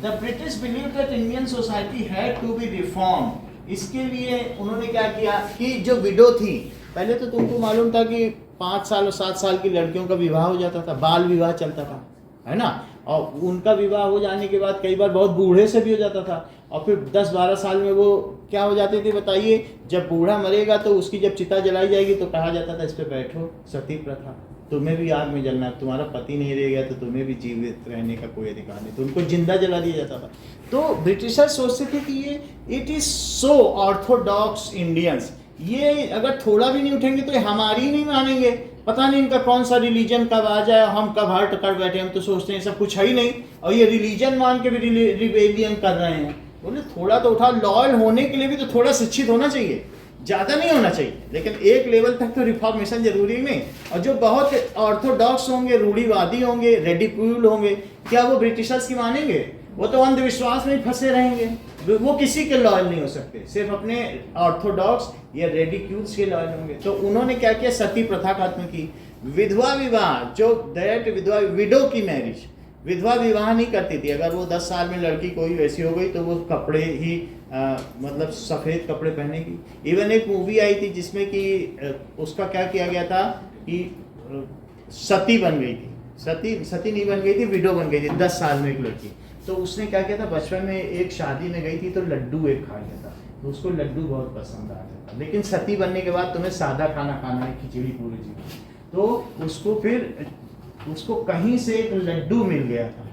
The British believed that Indian society had to be reformed। इसके लिए उन्होंने क्या किया कि जो विडो थी, पहले तो तुमको मालूम था कि 5 साल और 7 साल की लड़कियों का विवाह हो जाता था, बाल विवाह चलता था, है ना। और उनका विवाह हो जाने के बाद कई बार बहुत बूढ़े से भी हो जाता था, और फिर 10-12 साल में वो क्या हो जाते थे बताइए? जब बूढ़ा मरेगा तो उसकी जब चिता जलाई जाएगी तो कहा जाता था इस पे बैठो, सती प्रथा, तुम्हें भी आग में जलना, तुम्हारा पति नहीं रह गया तो तुम्हें भी जीवित रहने का कोई अधिकार नहीं, तो उनको जिंदा जला दिया जाता था। तो ब्रिटिशर सोचते थे कि ये it is so Orthodox Indians, ये अगर थोड़ा भी नहीं उठेंगे तो ये हमारी नहीं मानेंगे, पता नहीं इनका कौन सा रिलीजन कब आ जाए, हम कब हर्ट कर बैठे, हम तो सोचते हैं सब कुछ है ही नहीं, और ये रिलीजन मान के भी रिबेलियन कर रहे हैं। बोले थोड़ा तो उठा, लॉयल होने के लिए भी तो थोड़ा शिक्षित होना चाहिए, ज़्यादा नहीं होना चाहिए, लेकिन एक लेवल तक तो रिफॉर्मेशन जरूरी नहीं। और जो बहुत ऑर्थोडॉक्स होंगे, रूढ़िवादी होंगे, रेडिक्यूल होंगे, क्या वो ब्रिटिशर्स की मानेंगे? वो तो अंधविश्वास में फंसे रहेंगे, वो किसी के लॉयल नहीं हो सकते, सिर्फ अपने ऑर्थोडॉक्स या रेडिक्यूल्स के लॉयल होंगे। तो उन्होंने क्या किया? सती प्रथा खत्म की। विधवा विवाह, जो दैट विधवा, विडो की मैरिज, विधवा विवाह नहीं करती थी। अगर वो 10 साल में लड़की कोई वैसी हो गई तो वो कपड़े ही मतलब सफ़ेद कपड़े पहनेगी। इवन एक मूवी आई थी जिसमें कि उसका क्या किया गया था कि सती बन गई थी, सती नहीं बन गई थी, विडो बन गई थी 10 साल में एक लड़की। तो उसने क्या किया था, बचपन में एक शादी में गई थी तो लड्डू एक खा लिया था, तो उसको लड्डू बहुत पसंद आया था। लेकिन सती बनने के बाद तुम्हें सादा खाना खाना है, खिचड़ी पूरी जीवन, तो उसको फिर उसको कहीं से एक लड्डू मिल गया था,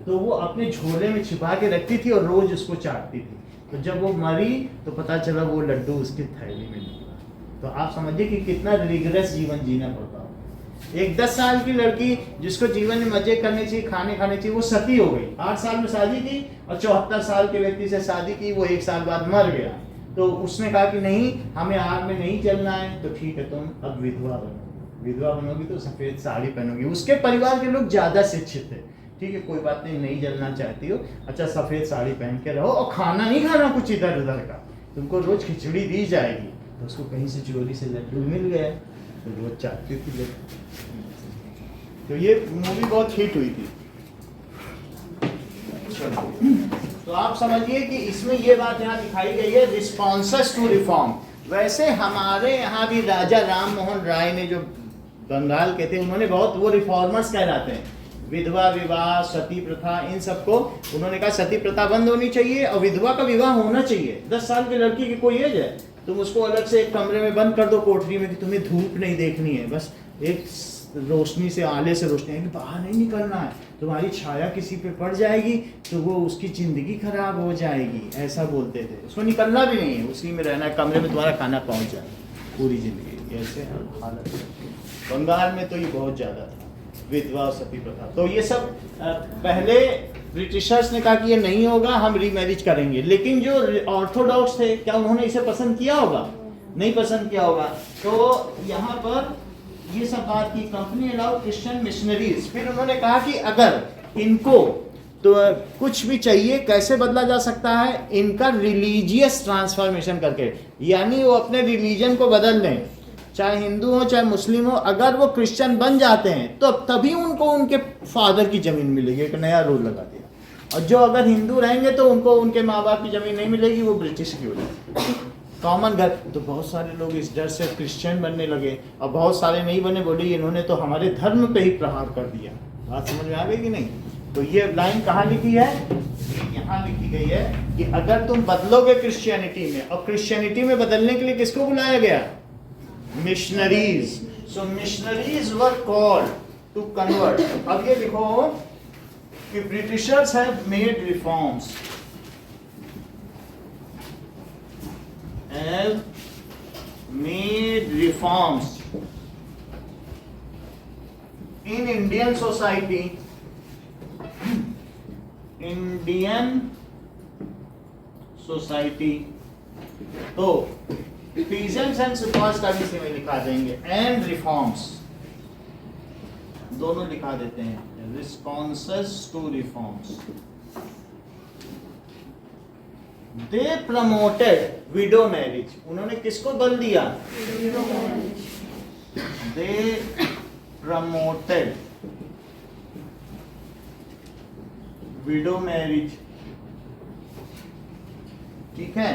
तो वो अपने झोले में छिपा के रखती थी और रोज उसको चाटती थी। तो जब वो मरी तो पता चला वो लड्डू उसकी थैली में निकला। तो आप समझिए कि कितना रिग्रेस जीवन जीना पड़ता है। एक 10 साल की लड़की जिसको जीवन में मजे करने चाहिए, खाने चाहिए, वो सती हो गई। 8 साल में शादी की और 74 साल के व्यक्ति से शादी की, वो 1 साल बाद मर गया। तो उसने कहा कि नहीं, हमें आग में नहीं चलना है, तो ठीक है तुम अब विधवा बनो। विधवा बनोगी तो सफ़ेद साड़ी पहनोगी। उसके परिवार के लोग ज़्यादा शिक्षित थे, ठीक है कोई बात नहीं जलना चाहती हो, अच्छा सफ़ेद साड़ी पहन के रहो और खाना नहीं खाना कुछ इधर उधर का, तुमको रोज़ खिचड़ी दी जाएगी। तो उसको कहीं से चोरी से लड्डू मिल गया तो रोज चाहती थी। तो ये मूवी बहुत हिट हुई थी। तो आप समझिए कि इसमें ये बात यहाँ दिखाई गई है, रिस्पॉन्सेस टू रिफॉर्म। वैसे हमारे यहाँ भी राजा राम मोहन राय ने, जो बंगाल के थे, उन्होंने बहुत, वो रिफॉर्मर्स कहलाते हैं। विधवा विवाह, सती प्रथा, इन सबको उन्होंने कहा सती प्रथा बंद होनी चाहिए और विधवा का विवाह होना चाहिए। 10 साल की लड़की की कोई एज है, तुम उसको अलग से एक कमरे में बंद कर दो कोठरी में कि तुम्हें धूप नहीं देखनी है, बस एक रोशनी से, आले से रोशनी है कि बाहर नहीं निकलना है, तुम्हारी छाया किसी पे पड़ जाएगी तो वो उसकी ज़िंदगी खराब हो जाएगी, ऐसा बोलते थे। उसको निकलना भी नहीं है, उसी में रहना है, कमरे में तुम्हारा खाना पहुंच जाए पूरी ज़िंदगी। ऐसे हालत बंगाल में तो ये बहुत ज़्यादा था, विधवा और सती प्रथा। तो ये सब पहले ब्रिटिशर्स ने कहा कि ये नहीं होगा, हम रीमैरिज करेंगे। लेकिन जो ऑर्थोडॉक्स थे, क्या उन्होंने इसे पसंद किया होगा? नहीं पसंद किया होगा। तो यहाँ पर ये सब बात की, कंपनी अलाउ क्रिश्चियन मिशनरीज। फिर उन्होंने कहा कि अगर इनको तो कुछ भी चाहिए, कैसे बदला जा सकता है? इनका रिलीजियस ट्रांसफॉर्मेशन करके, यानी वो अपने रिलीजन को बदल दें, चाहे हिंदू हो चाहे मुस्लिम हो। अगर वो क्रिश्चियन बन जाते हैं तो तभी उनको उनके फादर की ज़मीन मिलेगी, एक नया रूल लगा दिया। और जो अगर हिंदू रहेंगे तो उनको उनके माँ बाप की ज़मीन नहीं मिलेगी, वो ब्रिटिश की हो जाएगी। कॉमन घर। तो बहुत सारे लोग इस डर से क्रिश्चियन बनने लगे, और बहुत सारे नहीं बने, बोले इन्होंने तो हमारे धर्म पे ही प्रहार कर दिया। बात समझ में आ गई कि नहीं? तो ये लाइन कहाँ लिखी है? यहाँ लिखी गई है कि अगर तुम बदलोगे क्रिश्चियनिटी में, और क्रिश्चियनिटी में बदलने के लिए किसको बुलाया गया? Missionaries. So missionaries were called to convert. अब ये लिखो कि Britishers have made reforms, have made reforms in Indian society, Indian society। तो peasants and sepoys का भी इसी में लिखा देंगे, and reforms दोनों लिखा देते हैं, responses to reforms। They promoted widow marriage। उन्होंने किसको बल दिया? They promoted widow marriage, ठीक है।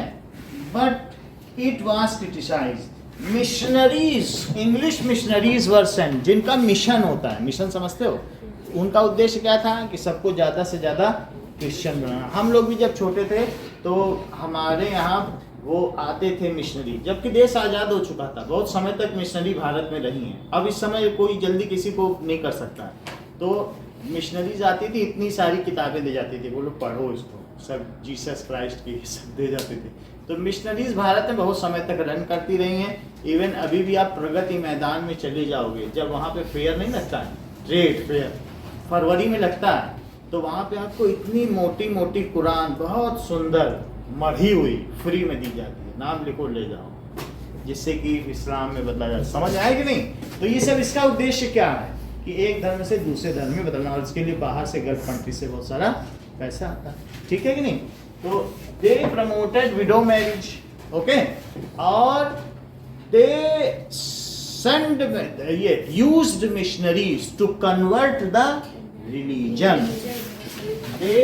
But it was criticized। Missionaries, English missionaries were sent, जिनका मिशन होता है, मिशन समझते हो? उनका उद्देश्य क्या था? कि सबको ज़्यादा से ज़्यादा क्रिश्चियन बनाना। हम लोग भी जब छोटे थे तो हमारे यहाँ वो आते थे मिशनरी, जबकि देश आज़ाद हो चुका था, बहुत समय तक मिशनरी भारत में रही हैं। अब इस समय कोई जल्दी किसी को नहीं कर सकता, तो मिशनरीज आती थी, इतनी सारी किताबें दे जाती थी, बोलो पढ़ो इसको, सब जीसस क्राइस्ट की सब दे जाते थे। तो मिशनरीज भारत में बहुत समय तक रन करती रही हैं। इवन अभी भी आप प्रगति मैदान में चले जाओगे, जब वहाँ पे फेयर नहीं लगता है, ट्रेड फेयर फरवरी में लगता है, तो वहाँ पे आपको इतनी मोटी मोटी कुरान बहुत सुंदर मढ़ी हुई फ्री में दी जाती है, नाम लिखो ले जाओ, जिससे कि इस्लाम में बदला जाए। समझ आए कि नहीं? तो ये सब इसका उद्देश्य क्या है कि एक धर्म से दूसरे धर्म में बदलना, और इसके लिए बाहर से गल्फ कंट्री से बहुत सारा पैसा आता है, ठीक है कि नहीं? तो they promoted widow marriage, okay, और दे सेंड ये used missionaries to convert the religion. They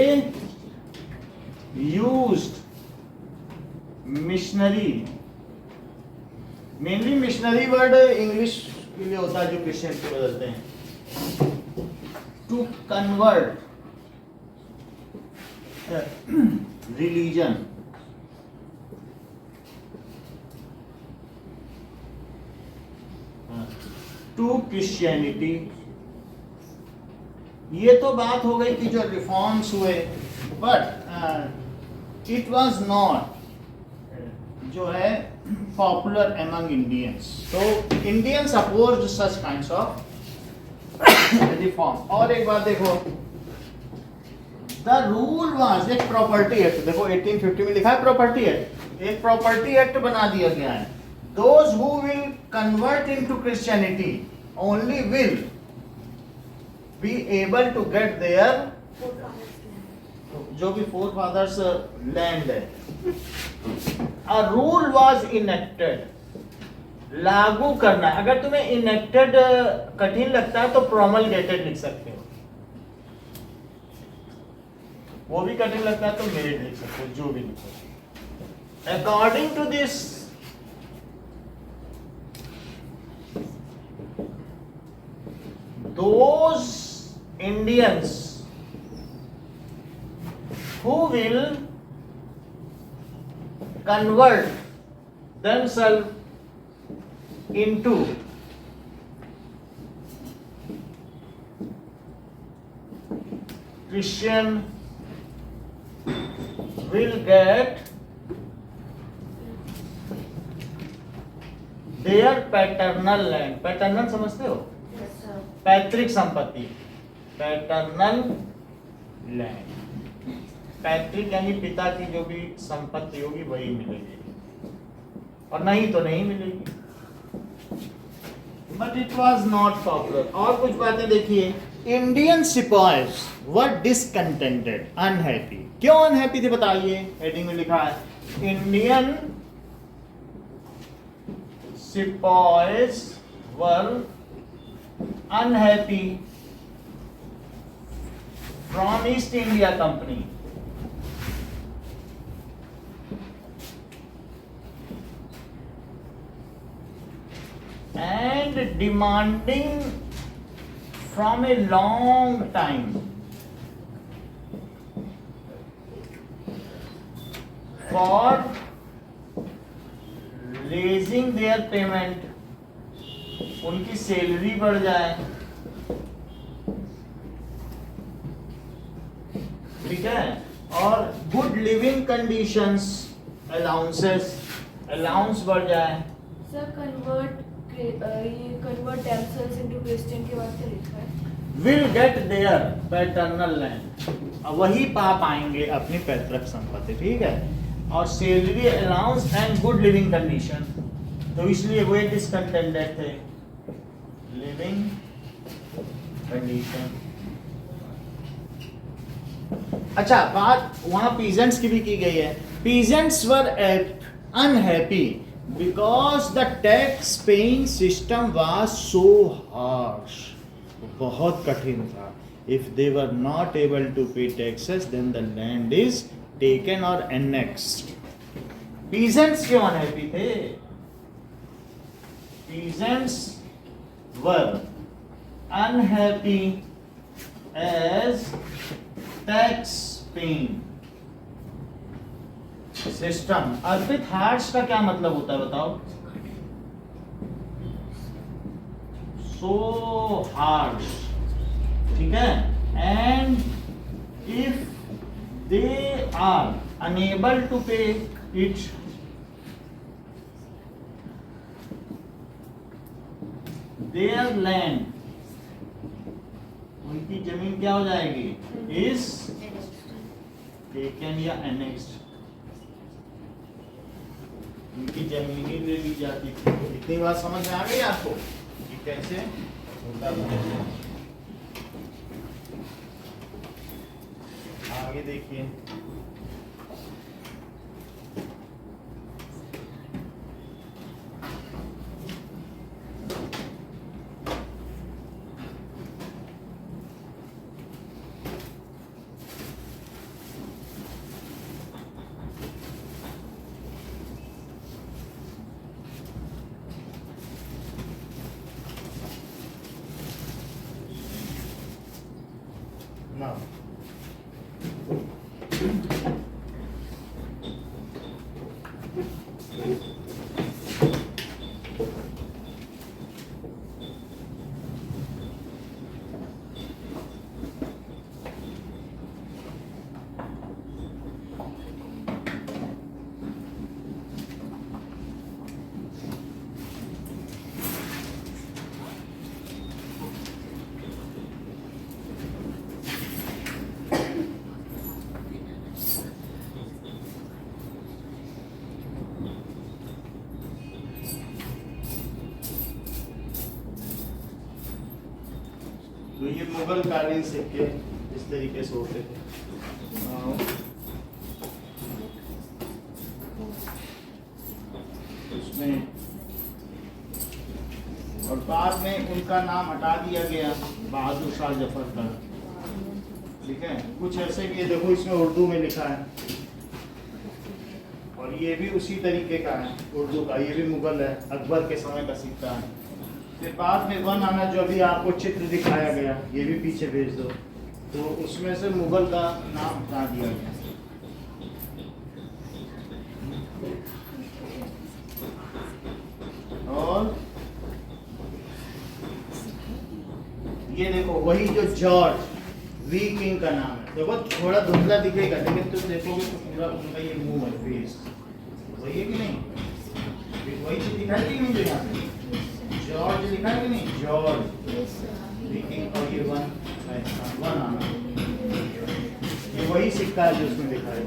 used missionary, mainly missionary word English के लिए होता है जो क्रिश्चियन को बदलते हैं, to convert religion. To Christianity. ये तो बात हो गई कि जो रिफॉर्म्स हुए, बट इट वाज नॉट जो है पॉपुलर एमंग इंडियंस। तो Indians opposed such kinds of reform. और एक बात देखो, द रूल वाज एक प्रॉपर्टी एक्ट, देखो 1850 में लिखा है प्रॉपर्टी एक्ट, एक प्रॉपर्टी एक्ट बना दिया गया है। Those who will convert into Christianity only will be able to get their जो भी फोर फादर्स लैंड है। अ रूल वाज इनेक्टेड, लागू करना। अगर तुम्हें इनेक्टेड कठिन लगता है तो प्रोमलगेटेड लिख सकते हो, वो भी कठिन लगता है तो मेड लिख सकते हो, जो भी लिखो। According to this those Indians who will convert themselves into Christian will get their paternal land. Paternal समझते हो? पैतृक संपत्ति, पैटर्नल लैंड। पैतृक यानी पिता की जो भी संपत्ति होगी वही मिलेगी, और नहीं तो नहीं मिलेगी। But it was not popular. और कुछ बातें देखिए। Indian sipahis were discontented, unhappy. क्यों अनहैप्पी थे बताइए, हेडिंग में लिखा है Indian sipahis were unhappy from East India Company. And demanding from a long time for raising their payment, उनकी सैलरी बढ़ जाए, ठीक है, और गुड लिविंग कंडीशंस, अलाउंस बढ़ जाए। Sir convert themselves into Christian के बाद क्या लिखा है? Will get their paternal land, वही पा पाएंगे अपनी पैतृक संपत्ति, ठीक है, और salary, allowance and good living condition. तो इसलिए वो डिसकंटेंटेड थे, लिविंग कंडीशन। अच्छा, बात वहां पीजेंट्स की भी की गई है। Peasants were unhappy because the tax paying system was so harsh, बहुत कठिन था। If they were not able to pay taxes, then the land is taken or annexed. Peasants क्यों unhappy थे? Peasants were unhappy as tax paying system. Arpit, harsh का क्या मतलब होता है बताओ? सो हार्श, ठीक है। And if they are unable to pay it, their land, उनकी जमीन क्या हो जाएगी? इज टेकन या एनेक्स्ड, उनकी जमीन ही ले ली जाती थी। इतनी बात समझ में आ गई आपको कि कैसे होता था? आगे देखिए। Now, तो ये मुगल कालीन सिक्के इस तरीके से होते थे। उसमें और बाद में उनका नाम हटा दिया गया बहादुर शाह जफर का, ठीक है। कुछ ऐसे कि देखो इसमें उर्दू में लिखा है, और ये भी उसी तरीके का है उर्दू का, ये भी मुगल है, अकबर के समय का सिक्का है। फिर बाद में वन आना जो अभी आपको चित्र दिखाया गया, ये भी पीछे भेज दो, तो उसमें से मुगल का नाम हटा दिया गया। और ये देखो वही जो जॉर्ज वी किंग का नाम है, देखो थोड़ा धुंधला दिखेगा लेकिन तुम देखोगे तो पूरा उनका ये मुंह है, फेस वही है कि नहीं? वही चीज दिखाई कि नहीं? जो यहाँ पे जॉर्ज लिखा है कि नहीं? जॉर्ज लिखिए और ये वन आना, ये वही सिक्का है जो उसमें लिखा है।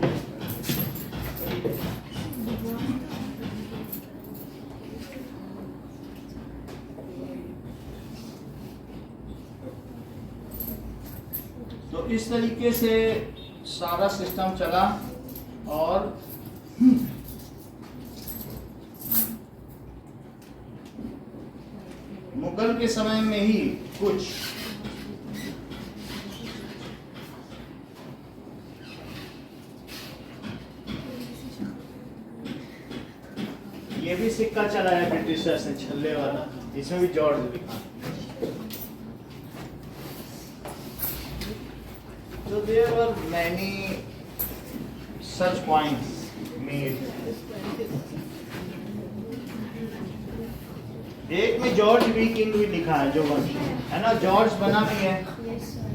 तो इस तरीके से सारा सिस्टम चला और मुगल के समय में ही कुछ ये भी सिक्का चला है ब्रिटिशर्स ने, छल्ले वाला, इसमें भी जॉर्ज लिखा। So there were many such coins made. एक में जॉर्ज वी किंग भी लिखा है जो बन है ना, जॉर्ज बना भी है। Yes, sir.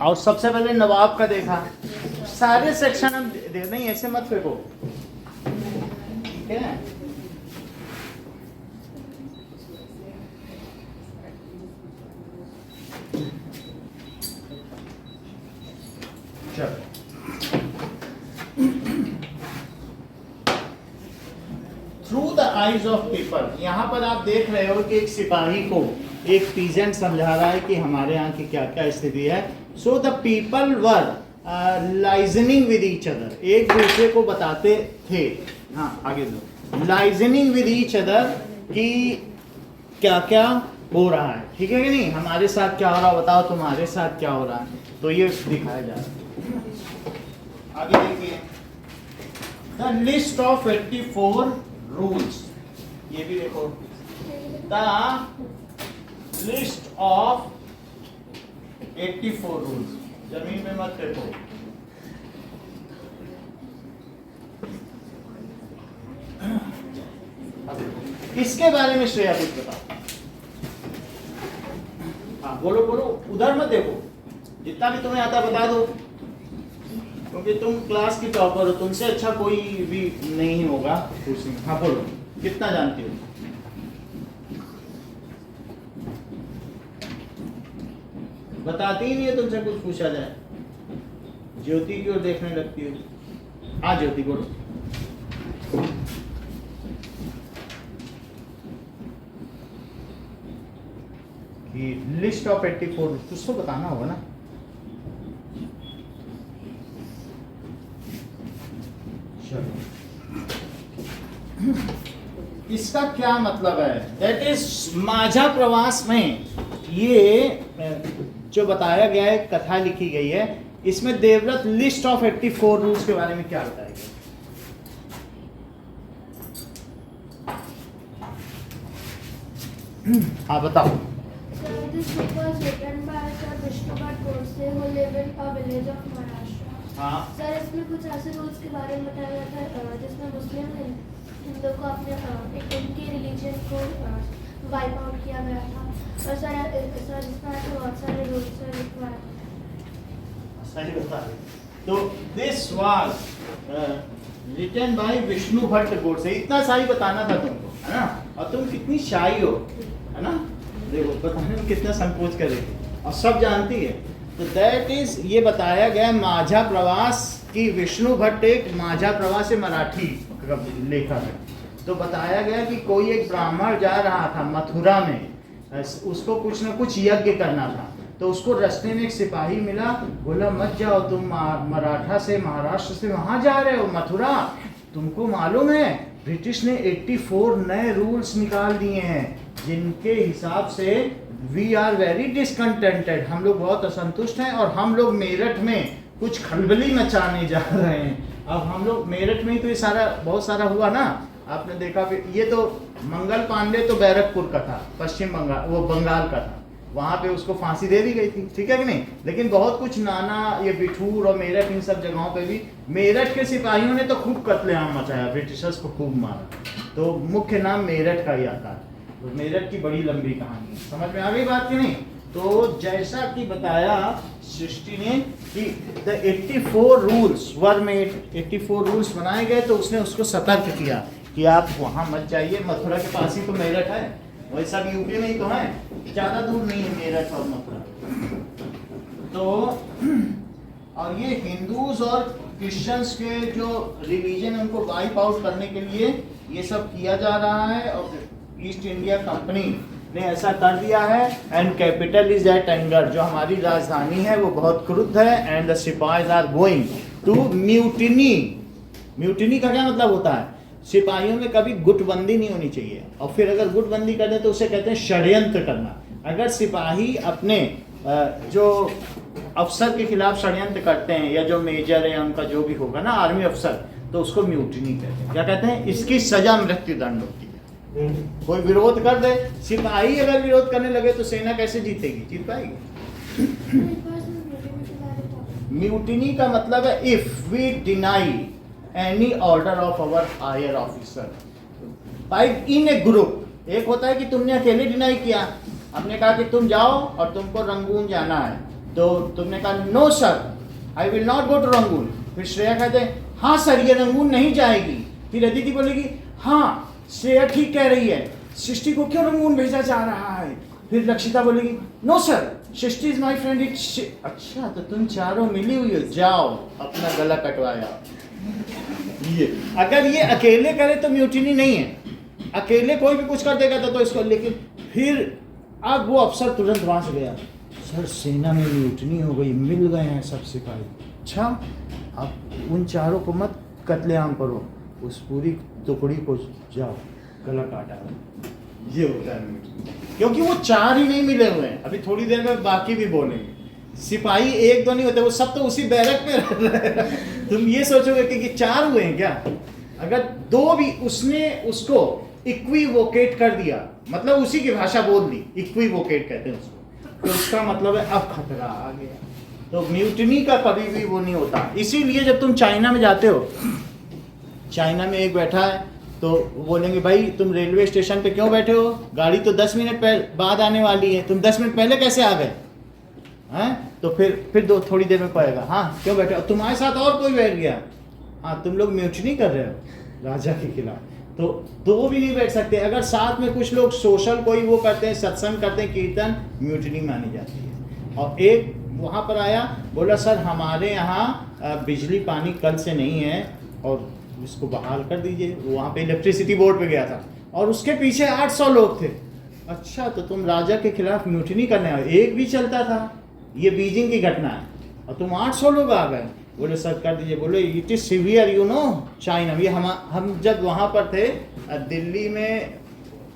और सबसे पहले नवाब का देखा। सारे सेक्शन हम दे नहीं, ऐसे मत फेंको, ठीक है? चलो through the eyes of people, यहाँ पर आप देख रहे हो कि एक सिपाही को एक पीजेंट समझा रहा है कि हमारे यहाँ की क्या क्या स्थिति है। So the people were liaisoning with each other, एक दूसरे को बताते थे। हाँ आगे दो, लाइजनिंग विद ईच अदर कि क्या क्या हो रहा है, ठीक है कि नहीं? हमारे साथ क्या हो रहा है बताओ, तुम्हारे साथ क्या हो रहा है, तो ये दिखाया जा रहा है। आगे देखिए, द लिस्ट ऑफ 84 रूल्स, ये भी देखो, द लिस्ट ऑफ 84 रूल्स, जमीन में मत देखो। इसके बारे में श्रेया कुछ बताओ। हाँ बोलो बोलो, उधर मत देखो, जितना भी तुम्हें आता बता दो, क्योंकि तुम क्लास की टॉपर हो, तुमसे अच्छा कोई भी नहीं होगा पूछने। हाँ बोलो, कितना जानती हो? बताती ही नहीं है, तुमसे कुछ पूछा जाए। ज्योति की ओर देखने लगती हो। हाँ ज्योति बोलो। कि लिस्ट ऑफ 84 कुछ तो बताना होगा ना। चलो इसका क्या मतलब है? दैट इज माझा प्रवास में ये जो बताया गया है, कथा लिखी गई है, इसमें देवव्रत लिस्ट ऑफ 84 रूल्स के बारे में क्या बताया गया? हाँ बताओ। So this book was written by Sir Vishnubhat Godse who lived in a village of Maharashtra. हाँ सर इसमें कुछ ऐसे रूल्स के बारे में बताया गया था जिसमें मुस्लिम हिंदुओं को अपने उनके रिलीजन को वाइप आउट किया गया था। और सर इसमें ऐसे बहुत सारे रूल्स हैं। सही बता रहे। तो this was written by Vishnu Bhatt Godse. इतना सही बताना था तुमको, है ना? और तुम कितनी शाई हो, है ना? देखो बताने में कितना संकोच कर रही थी, और सब जानती है। तो दैट इज, ये बताया गया माझा प्रवास की, विष्णु भट्ट एक माझा प्रवास से मराठी लेखक है। तो बताया गया कि कोई एक ब्राह्मण जा रहा था मथुरा में, उसको कुछ ना कुछ यज्ञ करना था। तो उसको रास्ते में एक सिपाही मिला, बोला मत जाओ, तुम मराठा से, महाराष्ट्र से वहां जा रहे हो मथुरा, तुमको मालूम है ब्रिटिश ने 84 नए रूल्स निकाल दिए हैं, जिनके हिसाब से वी आर वेरी डिसकंटेंटेड, हम लोग बहुत असंतुष्ट हैं, और हम लोग मेरठ में कुछ खलबली मचाने जा रहे हैं। अब हम लोग मेरठ में ही तो ये सारा बहुत सारा हुआ ना, आपने देखा। ये तो मंगल पांडे तो बैरकपुर का था, पश्चिम बंगाल, वो बंगाल का था, वहां पे उसको फांसी दे दी गई थी, ठीक है कि नहीं। लेकिन बहुत कुछ नाना, ये बिठूर और मेरठ, इन सब जगहों पे भी मेरठ के सिपाहियों ने तो खूब कत्लेआम मचाया, ब्रिटिशर्स को खूब मारा, तो मुख्य नाम मेरठ का ही आता है। तो मेरठ की बड़ी लंबी कहानी, समझ में आ गई बात कि नहीं। तो जैसा कि बताया सृष्टि ने कि the 84 rules were made, 84 rules बनाए गए, तो उसने उसको सतर्क किया कि आप वहाँ मत जाइए। मथुरा के पास ही तो मेरठ है, वैसा भी यूपी में ही तो है, ज़्यादा दूर नहीं है मेरठ और मथुरा। तो और ये हिंदूज और क्रिश्चियंस के जो रिलीजन है उनको वाइप आउट करने के लिए ये सब किया जा रहा है, और ईस्ट इंडिया कंपनी ने ऐसा कर दिया है। And capital is at anger, जो हमारी राजधानी है वो बहुत क्रुद्ध है। And the sipahis are going to mutiny. Mutiny का क्या मतलब होता है? सिपाहियों में कभी गुटबंदी नहीं होनी चाहिए, और फिर अगर गुटबंदी कर दे तो उसे कहते हैं षड्यंत्र करना। अगर सिपाही अपने जो अफसर के खिलाफ षड्यंत्र करते हैं, या जो मेजर है उनका जो भी होगा ना आर्मी अफसर, तो उसको म्यूटिनी कहते हैं। क्या कहते हैं? इसकी सजा मृत्यु दंड होती है। कोई विरोध कर दे, सिपाही अगर विरोध करने लगे तो सेना कैसे जीतेगी? जीत पाएगी? म्यूटिनी का मतलब है if we deny any order of our higher officer by in a group. एक होता है कि तुमने अकेले डिनाई किया, आपने कहा कि तुम जाओ और तुमको रंगून जाना है, तो तुमने कहा no sir I will not go to Rangoon. फिर श्रेया कहते हैं हाँ सर ये रंगून नहीं जाएगी। फिर अदिति बोलेगी हाँ श्रेया ठीक कह रही है, सृष्टि को क्यों रंगून भेजा जा रहा है। फिर रक्षिता बोलेगी no sir Srishti is my friend. अच्छा तो तुम चारों मिली हुई हो, जाओ अपना गला कटवाया। ये अगर ये अकेले करे तो म्यूटिनी नहीं है, अकेले कोई भी कुछ कर देगा तो इसको। लेकिन फिर अब वो अफसर तुरंत वहां से गया, सर सेना में म्यूटिनी हो गई, मिल गए हैं सब सिपाही। अच्छा अब उन चारों को मत कत्लेआम करो, उस पूरी टुकड़ी को जाओ गला काटा। ये होता है म्यूटिनी, क्योंकि वो चार ही नहीं मिले हुए हैं। अभी थोड़ी देर में बाकी भी बोलेंगे। सिपाही एक दो नहीं होते, वो सब तो उसी बैरक में रह रहे हैं। तुम ये सोचोगे कि चार हुए हैं क्या? अगर दो भी उसने उसको इक्विवोकेट कर दिया, मतलब उसी की भाषा बोल दी, इक्विवोकेट कहते हैं उसको, तो उसका मतलब है अब खतरा आ गया। तो म्यूटिनी का कभी भी वो नहीं होता। इसीलिए जब तुम चाइना में जाते हो, चाइना में एक बैठा है तो बोलेंगे भाई तुम रेलवे स्टेशन पे क्यों बैठे हो, गाड़ी तो 10 मिनट बाद आने वाली है, तुम 10 मिनट पहले कैसे आ गए हैं? तो फिर दो थोड़ी देर में पाएगा हाँ क्यों बैठे हो, तुम्हारे साथ और कोई बैठ गया, हाँ तुम लोग म्यूटिनी कर रहे हो राजा के खिलाफ, तो वो भी नहीं बैठ सकते। अगर साथ में कुछ लोग सोशल कोई वो करते हैं, सत्संग करते हैं, कीर्तन, म्यूटिनी मानी जाती है। और एक वहाँ पर आया, बोला सर हमारे यहाँ बिजली पानी कल से नहीं है और इसको बहाल कर दीजिए। वहाँ पे इलेक्ट्रिसिटी बोर्ड पे गया था और उसके पीछे 800 लोग थे। अच्छा तो तुम राजा के खिलाफ म्यूटिनी करने आए, एक भी चलता था, ये बीजिंग की घटना है, और तुम 800 लोग आ गए। बोले सर कर दीजिए। बोले it is severe you know China. ये हम जब वहाँ पर थे दिल्ली में,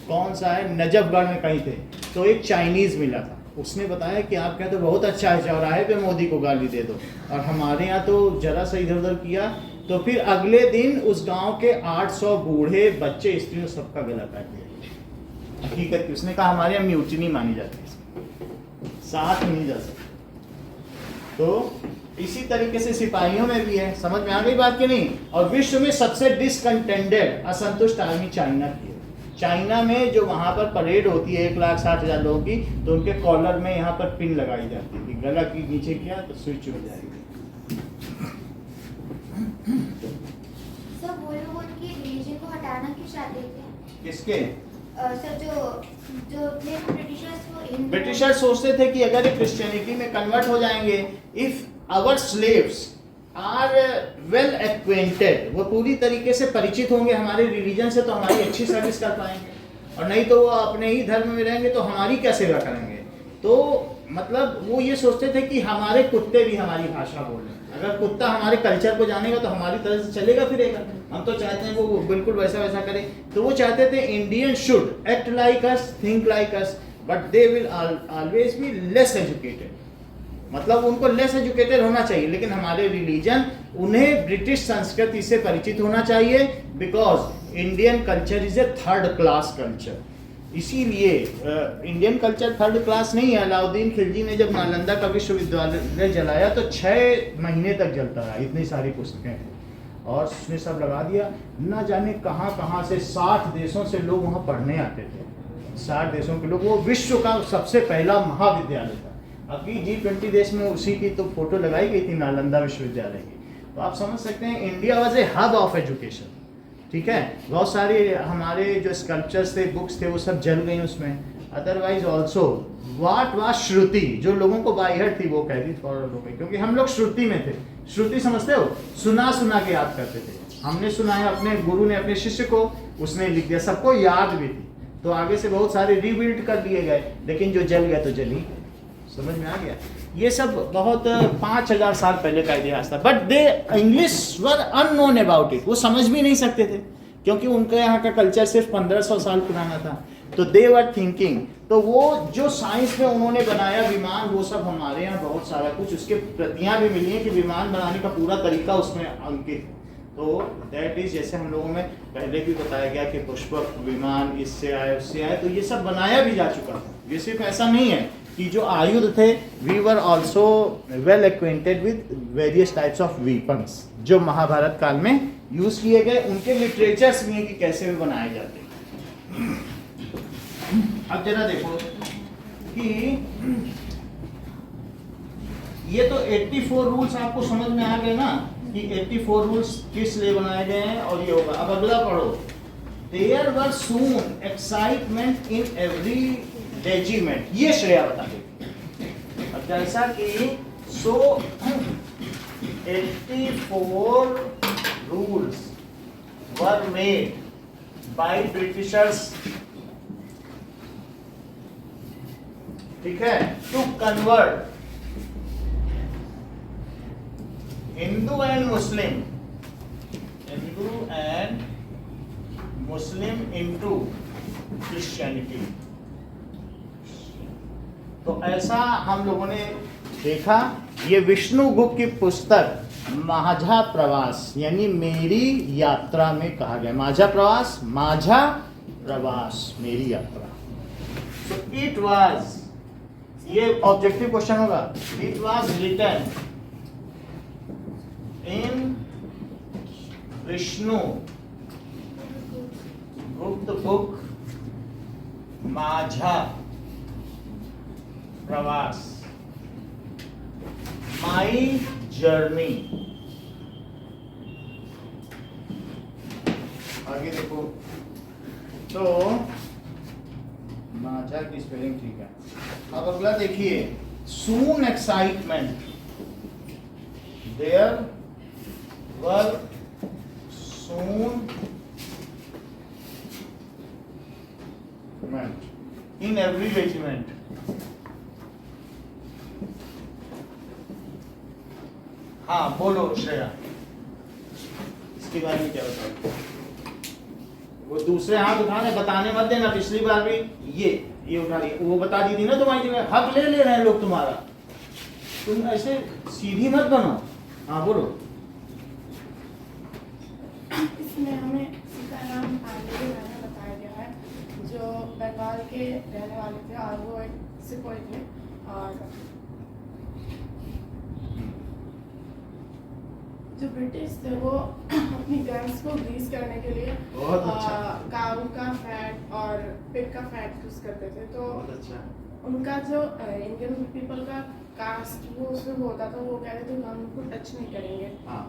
कौन सा है नजफगढ़ में कहीं थे, तो एक चाइनीज़ मिला था, उसने बताया कि आप कहते बहुत अच्छा है, चौराहे पे मोदी को गाली दे दो, और हमारे यहाँ तो जरा सा इधर उधर किया। तो फिर अगले दिन उस गांव के 800 बूढ़े बच्चे स्त्रियों सबका गला काट दिया। हकीकत उसने कहा हमारे यहाँ म्यूटिनी मानी जाती है, साथ नहीं जा सकते। तो इसी तरीके से सिपाहियों में भी है। समझ में आ गई बात कि नहीं? और विश्व में सबसे डिसकंटेंटेड असंतुष्ट आर्मी चाइना की है। चाइना में जो वहाँ पर परेड होती है 1,60,000 लोगों की, तो उनके कॉलर में यहाँ पर पिन लगाई जाती है, गला की नीचे किया तो स्विच हो जाएगी। सर वो लोग उनकी रिलीजन को हटाना क्यों चाहते थे? किसके? सर जो थे ब्रिटिशर्स, वो ब्रिटिशर्स सोचते थे कि अगर ये क्रिश्चियनिटी में कन्वर्ट हो जाएंगे, if our slaves are well acquainted, वो पूरी तरीके से परिचित होंगे हमारे रिलीजन से, तो हमारी अच्छी सर्विस कर पाएंगे, और नहीं तो वो अपने ही धर्म में रहेंगे तो हमारी क्या सेवा करेंगे। तो मतलब वो ये सोचते थे कि हमारे कुत्ते भी हमारी भाषा बोल रहे हैं, अगर कुत्ता हमारे कल्चर को जानेगा तो हमारी तरह से चलेगा फिरेगा। हम तो चाहते हैं वो बिल्कुल वैसा वैसा करे। तो वो चाहते थे Indian should act like us, think like us, but they will always be less educated. मतलब उनको लेस एजुकेटेड होना चाहिए, लेकिन हमारे रिलीजन उन्हें ब्रिटिश संस्कृति से परिचित होना चाहिए, because Indian culture is a third class culture. इसीलिए इंडियन कल्चर थर्ड क्लास नहीं है। अलाउद्दीन खिलजी ने जब नालंदा का विश्वविद्यालय जलाया तो 6 महीने तक जलता रहा, इतनी सारी पुस्तकें थी, और उसने सब लगा दिया। ना जाने कहाँ से 60 देशों से लोग वहाँ पढ़ने आते थे, 60 देशों के लोग। वो विश्व का सबसे पहला महाविद्यालय था। अभी G20 देश में उसी की तो फोटो लगाई गई थी, नालंदा विश्वविद्यालय की। तो आप समझ सकते हैं India was a hub of education. ठीक है, बहुत सारे हमारे जो स्कल्पचर्स थे, बुक्स थे, वो सब जल गई उसमें। अदरवाइज ऑल्सो वाट वाज श्रुति, जो लोगों को बाइहट थी वो कहती फॉरवर्ड हो गई, क्योंकि हम लोग श्रुति में थे। श्रुति समझते हो, सुना के याद करते थे। हमने सुना है, अपने गुरु ने अपने शिष्य को, उसने लिख दिया, सबको याद भी थी। तो आगे से बहुत सारे रीबिल्ड कर दिए गए, लेकिन जो जल गया तो जल ही गया। समझ में आ गया? ये सब बहुत 5000 साल पहले का इतिहास था। But they English were unknown about it, वो समझ भी नहीं सकते थे, क्योंकि उनके यहाँ का कल्चर सिर्फ 1500 साल पुराना था। तो दे वर थिंकिंग, तो वो जो साइंस में उन्होंने बनाया विमान, वो सब हमारे यहाँ बहुत सारा कुछ उसके प्रतियां भी मिली हैं कि विमान बनाने का पूरा तरीका उसमें अंकित। तो दैट इज, जैसे हम लोगों में पहले भी बताया गया कि पुष्पक विमान इससे आए उससे आए, तो ये सब बनाया भी जा चुका था। ये सिर्फ ऐसा नहीं है कि जो आयुध थे, we were also well acquainted with various types of weapons जो महाभारत काल में यूज किए गए। उनके लिटरेचर्स भी हैं कि कैसे वे बनाए जाते हैं। अब जरा देखो कि ये तो 84 रूल्स आपको समझ में आ गए ना, कि 84 रूल्स किस लिए बनाए गए हैं, और ये होगा। अब अगला पढ़ो, there were soon excitement in every regiment. ये श्रेया बता देगी। अब जैसा कि 84 rules were made by Britishers, ठीक है, to convert Hindu and Muslim into Christianity. तो ऐसा हम लोगों ने देखा। ये विष्णु गुप्त की पुस्तक माझा प्रवास, यानी मेरी यात्रा में कहा गया। माझा प्रवास, मेरी यात्रा। So it was, ये ऑब्जेक्टिव क्वेश्चन होगा। It was written in Vishnu गुप्त बुक माझा प्रवास, माई जर्नी। आगे देखो, तो माझा की स्पेलिंग ठीक है। अब अगला देखिए, soon excitement, there were soon in every regiment. हाँ बोलो श्रेया, इसके बारे में क्या बताओ? वो दूसरे हाथ उठाने बताने मत देना। पिछली बार भी ये उठा ली, वो बता दी थी ना तुम्हारी जगह। हक ले रहे हैं लोग तुम्हारा, तुम ऐसे सीधी मत बनो। हाँ बोलो। इसमें हमें इसका नाम आगे के बारे में बताया गया है, जो बंगाल के रहने वाले थे और वो एक सिपाही थे, और जो ब्रिटिश थे वो अपनी गन्स को ग्रीस करने के लिए बहुत अच्छा। काऊ का फैट और पिग का फैट यूज करते थे। तो बहुत अच्छा। उनका जो इंडियन पीपल का कास्ट वो उसमें होता था, वो कहते थे हम उनको टच नहीं करेंगे। हाँ,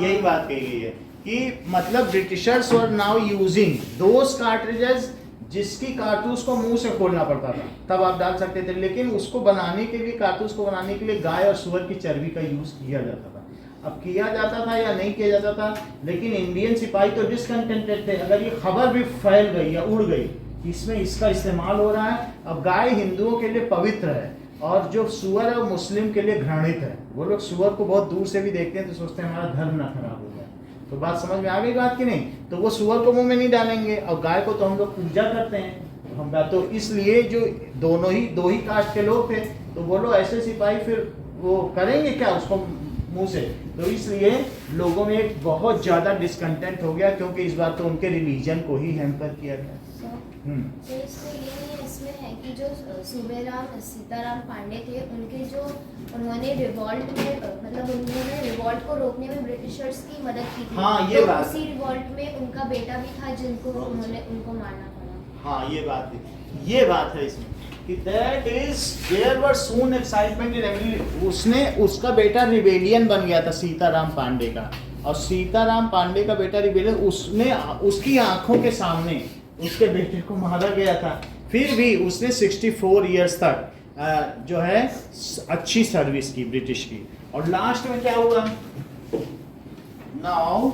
यही बात कही गई है कि मतलब Britishers were now using those cartridges जिसकी कारतूस को मुंह से खोलना पड़ता था, तब आप डाल सकते थे। लेकिन उसको बनाने के लिए, कारतूस को बनाने के लिए गाय और सुअर की चर्बी का यूज किया जाता था। अब किया जाता था या नहीं किया जाता था, लेकिन इंडियन सिपाही तो डिसकंटेंटेड थे। अगर ये खबर भी फैल गई या उड़ गई कि इसमें इसका इस्तेमाल हो रहा है, अब गाय हिंदुओं के लिए पवित्र है और जो सुअर है वो मुस्लिम के लिए घृणित है। वो लोग सुअर को बहुत दूर से भी देखते हैं तो सोचते हैं हमारा धर्म ना खराब हो जाए। तो बात समझ में आ गई बात की नहीं? तो वो सुअर को मुंह में नहीं डालेंगे, और गाय को तो हम लोग पूजा करते हैं हम। तो इसलिए जो दो ही कास्ट के लोग थे, तो बोलो ऐसे सिपाही फिर वो करेंगे क्या उसको मुंह से? तो इसलिए लोगों में एक बहुत ज़्यादा डिसकंटेंट हो गया, क्योंकि इस बार तो उनके रिलीजन को ही हैम्पर किया गया। तो इसमें ये नहीं है, इसमें है कि जो सूबेराम सीताराम पांडे थे उनके जो उन्होंने रिवॉल्ट में मतलब उन्होंने रिवॉल्ट को रोकने में ब्रिटिशर्स की मदद की थी। हाँ, ये तो बात उसी रिवॉल्ट में उनका बेटा भी था जिनको उन्होंने उनको मारना पड़ा। हाँ, ये बात है इसमें कि that is there were soon excitement in every. उसने उसका बेटा रिबेलियन बन गया था सीताराम पांडे का, और सीताराम पांडे का बेटा रिबेलियन, उसने उसकी आंखों के सामने उसके बेटे को मारा गया था। फिर भी उसने 64 इयर्स तक जो है अच्छी सर्विस की ब्रिटिश की। और लास्ट में क्या हुआ, now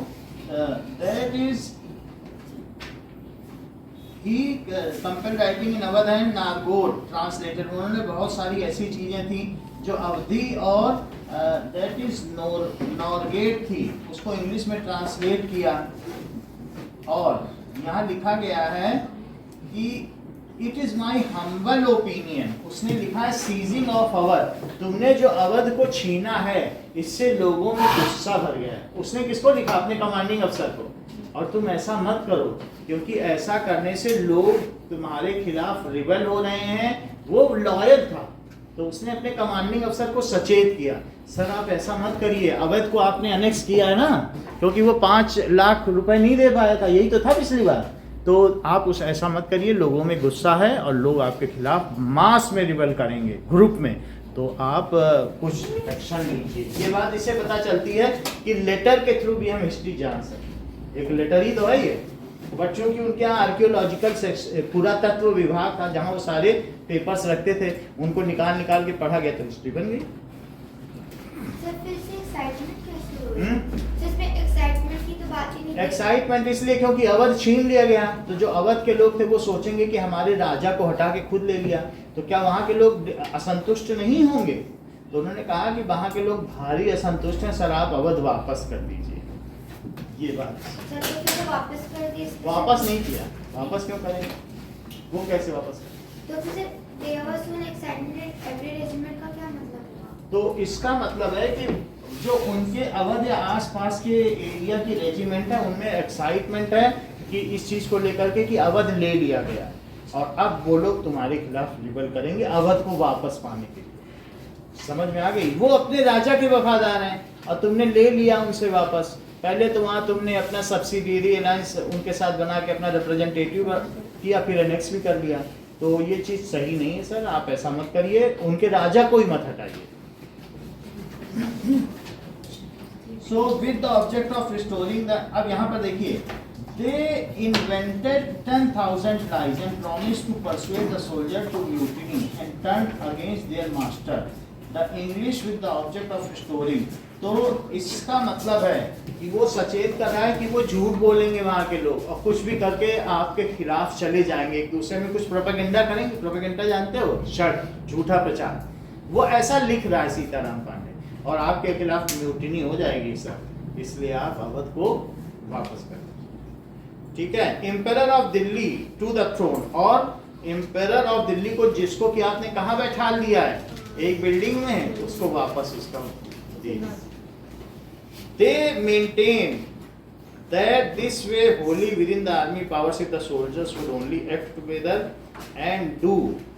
that is he compel writing in Awadh and Nagaur translated. उन्होंने बहुत सारी ऐसी चीजें थी जो अवधि और दैट इज नॉरगेट थी, उसको इंग्लिश में ट्रांसलेट किया। और यहाँ लिखा गया है कि it is my humble opinion, उसने लिखा है सीजिंग ऑफ अवध, तुमने जो अवध को छीना है इससे लोगों में गुस्सा भर गया है। उसने किसको लिखा, अपने कमांडिंग अफसर को। और तुम ऐसा मत करो, क्योंकि ऐसा करने से लोग तुम्हारे खिलाफ रिबल हो रहे हैं। वो लॉयल था, तो उसने अपने कमांडिंग अफसर को सचेत किया, सर आप ऐसा मत करिए, अवध को आपने अनेक्स किया है ना, क्योंकि वो 5 लाख रुपए नहीं दे पाया था, यही तो था पिछली बार, तो आप उस ऐसा मत करिए, लोगों में गुस्सा है और लोग आपके खिलाफ मास में रिबल करेंगे, ग्रुप में, तो आप कुछ एक्शन लीजिए। ये बात इससे पता चलती है कि लेटर के थ्रू भी हम हिस्ट्री जान सकते, एक लेटर ही तो है ये। बच्चों की उनके यहाँ आर्कियोलॉजिकल पुरातत्व विभाग था, जहाँ वो सारे पेपर्स रखते थे, उनको निकाल के पढ़ा गया तो हिस्ट्री बन गई। सर फिर से एक्साइटमेंट कैसे हो रही है? जिसमें एक्साइटमेंट की तो बात ही नहीं। एक्साइटमेंट इसलिए क्योंकि अवध छीन लिया गया, तो जो अवध के लोग थे वो सोचेंगे कि हमारे राजा को हटा के खुद ले लिया, तो क्या वहाँ के लोग असंतुष्ट नहीं होंगे? तो उन्होंने कहा कि वहाँ के लोग भारी असंतुष्ट हैं, सर आप अवध वापस कर दीजिए। ये बात सर तो फिर वापस कर दिए। वापस नहीं किया, वापस क्यों करेंगे, वो कैसे वापस करें? तो फिर there was soon excitement every regiment का क्या मतलब हुआ? तो इसका मतलब है कि जो उनके अवध या आसपास के एरिया की रेजिमेंट है उनमें एक्साइटमेंट है कि इस चीज को लेकर के कि अवध ले लिया गया और अब वो लोग तुम्हारे खिलाफ रिबल करेंगे अवध को वापस पाने के लिए। समझ में आ गई? वो अपने राजा के वफादार हैं और तुमने ले लिया उनसे वापस। पहले तो वहाँ तुमने अपना सब्सिडियरी अलायंस उनके साथ बना के अपना रिप्रेजेंटेटिव किया, फिर एनेक्स भी कर लिया, तो ये चीज सही नहीं है सर, आप ऐसा मत करिए, उनके राजा को ही मत हटाइए। So with the object of restoring the, अब यहाँ पर देखिए, they invented 10,000 lies and promised to persuade the soldier to mutiny and turned against their master. The English with the object of restoring. तो इसका मतलब है कि वो सचेत कर रहा है कि वो झूठ बोलेंगे वहाँ के लोग और कुछ भी करके आपके खिलाफ चले जाएंगे, एक दूसरे में कुछ प्रोपेगेंडा करेंगे। प्रोपेगेंडा जानते हो? शर्ट, झूठा प्रचार। वो ऐसा लिख रहा है सीताराम पांडे और आपके खिलाफ म्यूटिनी हो जाएगी सर, इसलिए आप अवध को वापस कर दीजिए। ठीक है? Emperor of Delhi to the throne, और एम्परर ऑफ दिल्ली को जिसको कि आपने कहाँ बैठा लिया है, एक बिल्डिंग में, उसको वापस उसका they maintain that this way wholly within the army powers if the soldiers would only act together and do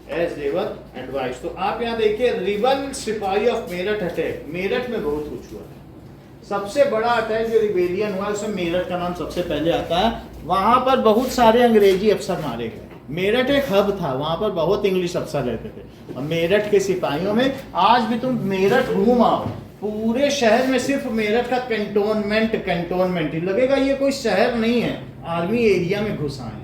as they were advised। तो आप यहाँ देखिए, रिबल सिपाही ऑफ मेरठ अटैक, मेरठ में बहुत कुछ हुआ है। सबसे बड़ा अटैक जो रिबेलियन हुआ उसमें मेरठ का नाम सबसे पहले आता है। वहां पर बहुत सारे अंग्रेजी अफसर मारे गए। मेरठ एक हब था, वहां पर बहुत इंग्लिश अफसर रहते थे और मेरठ के सिपाहियों में आज भी तुम मेरठ घूम आओ, पूरे शहर में सिर्फ मेरठ का कैंटोनमेंट ही लगेगा, ये कोई शहर नहीं है, आर्मी एरिया में घुस आए।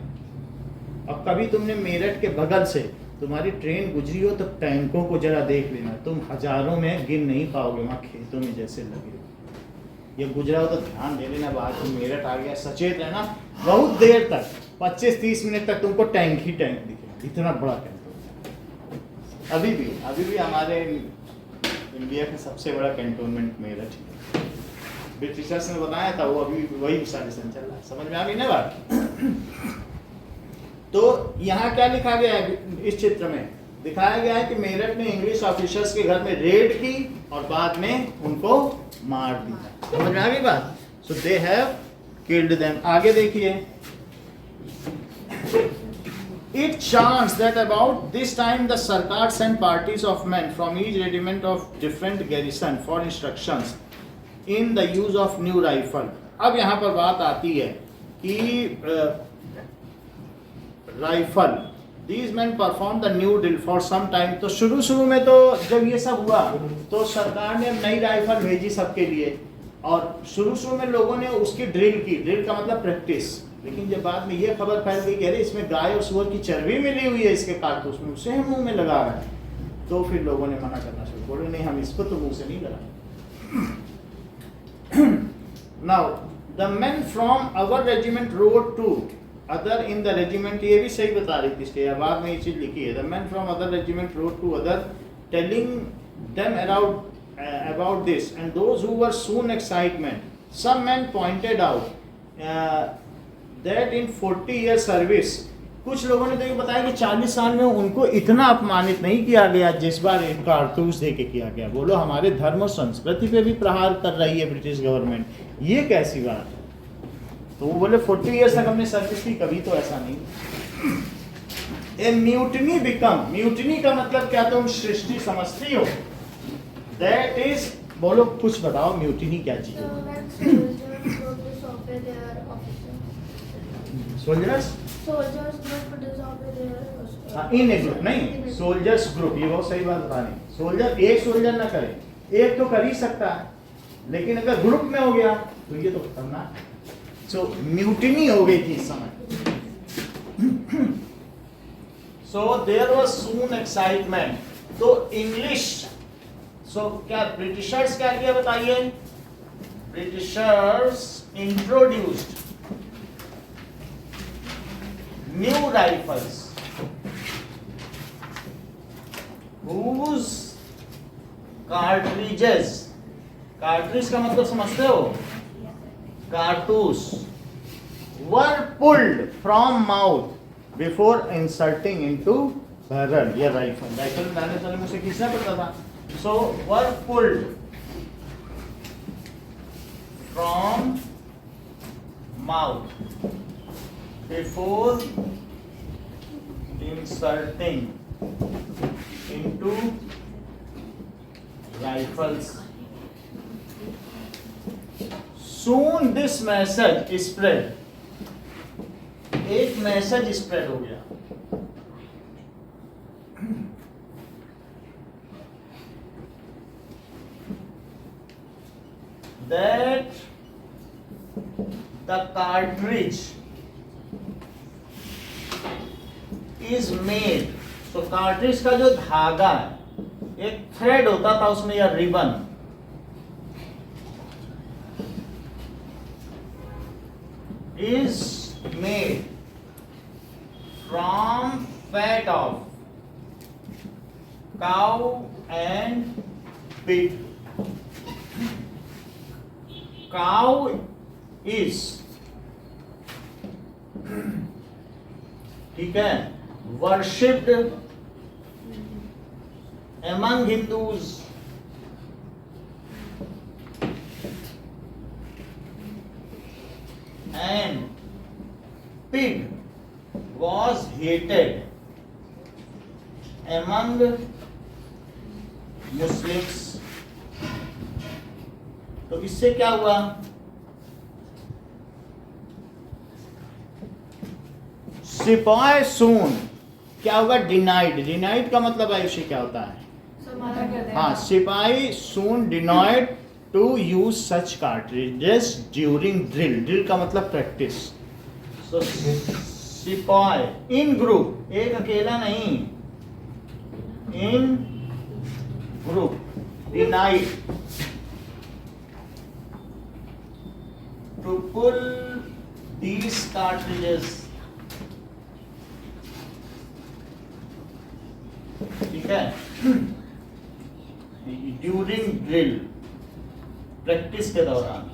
अब कभी तुमने मेरठ के बगल से तुम्हारी ट्रेन गुजरी हो तो टैंकों को जरा देख लेना, तुम हजारों में गिन नहीं पाओगे, वहाँ खेतों में जैसे लगे। ये गुजरा हो तो ध्यान दे लेना, बाहर तुम मेरठ आ गया, सचेत रहना। बहुत देर तक 25-30 मिनट तक तुमको टैंक ही टैंक दिखेगा, इतना बड़ा टैंक। अभी भी हमारे इंडिया का सबसे बड़ा कैंटोनमेंट मेरठ है। ब्रिटिशर्स ने बनाया था, वो अभी वही इंस्टॉलेशन चल रहा है। समझ में आ गई ना बात? तो यहाँ क्या लिखा गया है इस चित्र में? दिखाया गया है कि मेरठ ने इंग्लिश ऑफिसर्स के घर में रेड की और बाद में उनको मार दिया। समझ में आ गई बात? सो दे हैव किल्ड देम। आगे देखिए, It chanced that about this time the Sarkar sent parties of men from each regiment of different garrison for instructions in the use of new rifle. अब यहाँ पर बात आती है कि rifle these men performed the new drill for some time. तो शुरू में तो जब ये सब हुआ तो सरकार ने नई राइफल भेजी सबके लिए और शुरू में लोगों ने उसकी ड्रिल का मतलब प्रैक्टिस। लेकिन जब बाद में ये खबर फैल गई कि अरे इसमें गाय और सुअर की चर्बी मिली हुई है इसके कारतूस में, उसे हम मुंह में लगा रहे हैं, तो फिर लोगों ने मना करना शुरू, बोले नहीं हम इसको तो मुंह से नहीं लगाएंगे। Now the men from our regiment rode to other in the regiment, ये भी सही बता रही थी इसके बाद में ये चीज लिखी है, the men from other regiment rode to other telling them about this, and those who were soon excitement. Some men pointed out that in 40 years service, कुछ लोगों ने तो ये बताया कि 40 साल में उनको इतना अपमानित नहीं किया गया जिस बार इनका कारतूस दे के किया गया। बोलो हमारे धर्म और संस्कृति पे भी प्रहार कर रही है ब्रिटिश गवर्नमेंट, ये कैसी बात है? तो वो बोले 40 ईयर्स तक हमने सर्विस की, कभी तो ऐसा नहीं। ए म्यूटनी बिकम, म्यूटनी का मतलब क्या तुम सृष्टि समझती हो? दैट इज, बोलो कुछ बताओ म्यूटनी क्या चीज है? सोल्जर्स इन ए ग्रुप, नहीं सोल्जर्स ग्रुप, ये बहुत सही बात बता रहे। सोल्जर एक सोल्जर ना करे, एक तो कर ही सकता है, लेकिन अगर ग्रुप में हो गया तो ये तो खतरनाक। सो म्यूटनी हो गई थी इस समय। So there was soon excitement. तो इंग्लिश, सो क्या ब्रिटिशर्स क्या किया बताइए? Britishers introduced new rifles whose cartridges, cartridge का मतलब समझते हो? कारतूस, were pulled from mouth before inserting into barrel. ये राइफल में डालने से मुझे खींचना पड़ता था। So were pulled from mouth before inserting into rifles. Soon this message spread. एक मैसेज स्प्रेड हो गया। That the cartridge is made, तो कार्ट्रिज का जो धागा है, एक थ्रेड होता था उसमें या ribbon, is made from fat of cow and pig. Cow is, ठीक है, worshipped among Hindus, and pig was hated among Muslims. तो इससे क्या हुआ? सिपाही सून क्या होगा? डिनाइड। डिनाइड का मतलब आयुष्य क्या होता है? हाँ, sipahi soon denied to use such cartridges during drill. Drill का मतलब प्रैक्टिस। सो सिपाही इन ग्रुप, एक अकेला नहीं, in group denied to pull these cartridges, ठीक है, ड्यूरिंग ड्रिल, प्रैक्टिस के दौरान।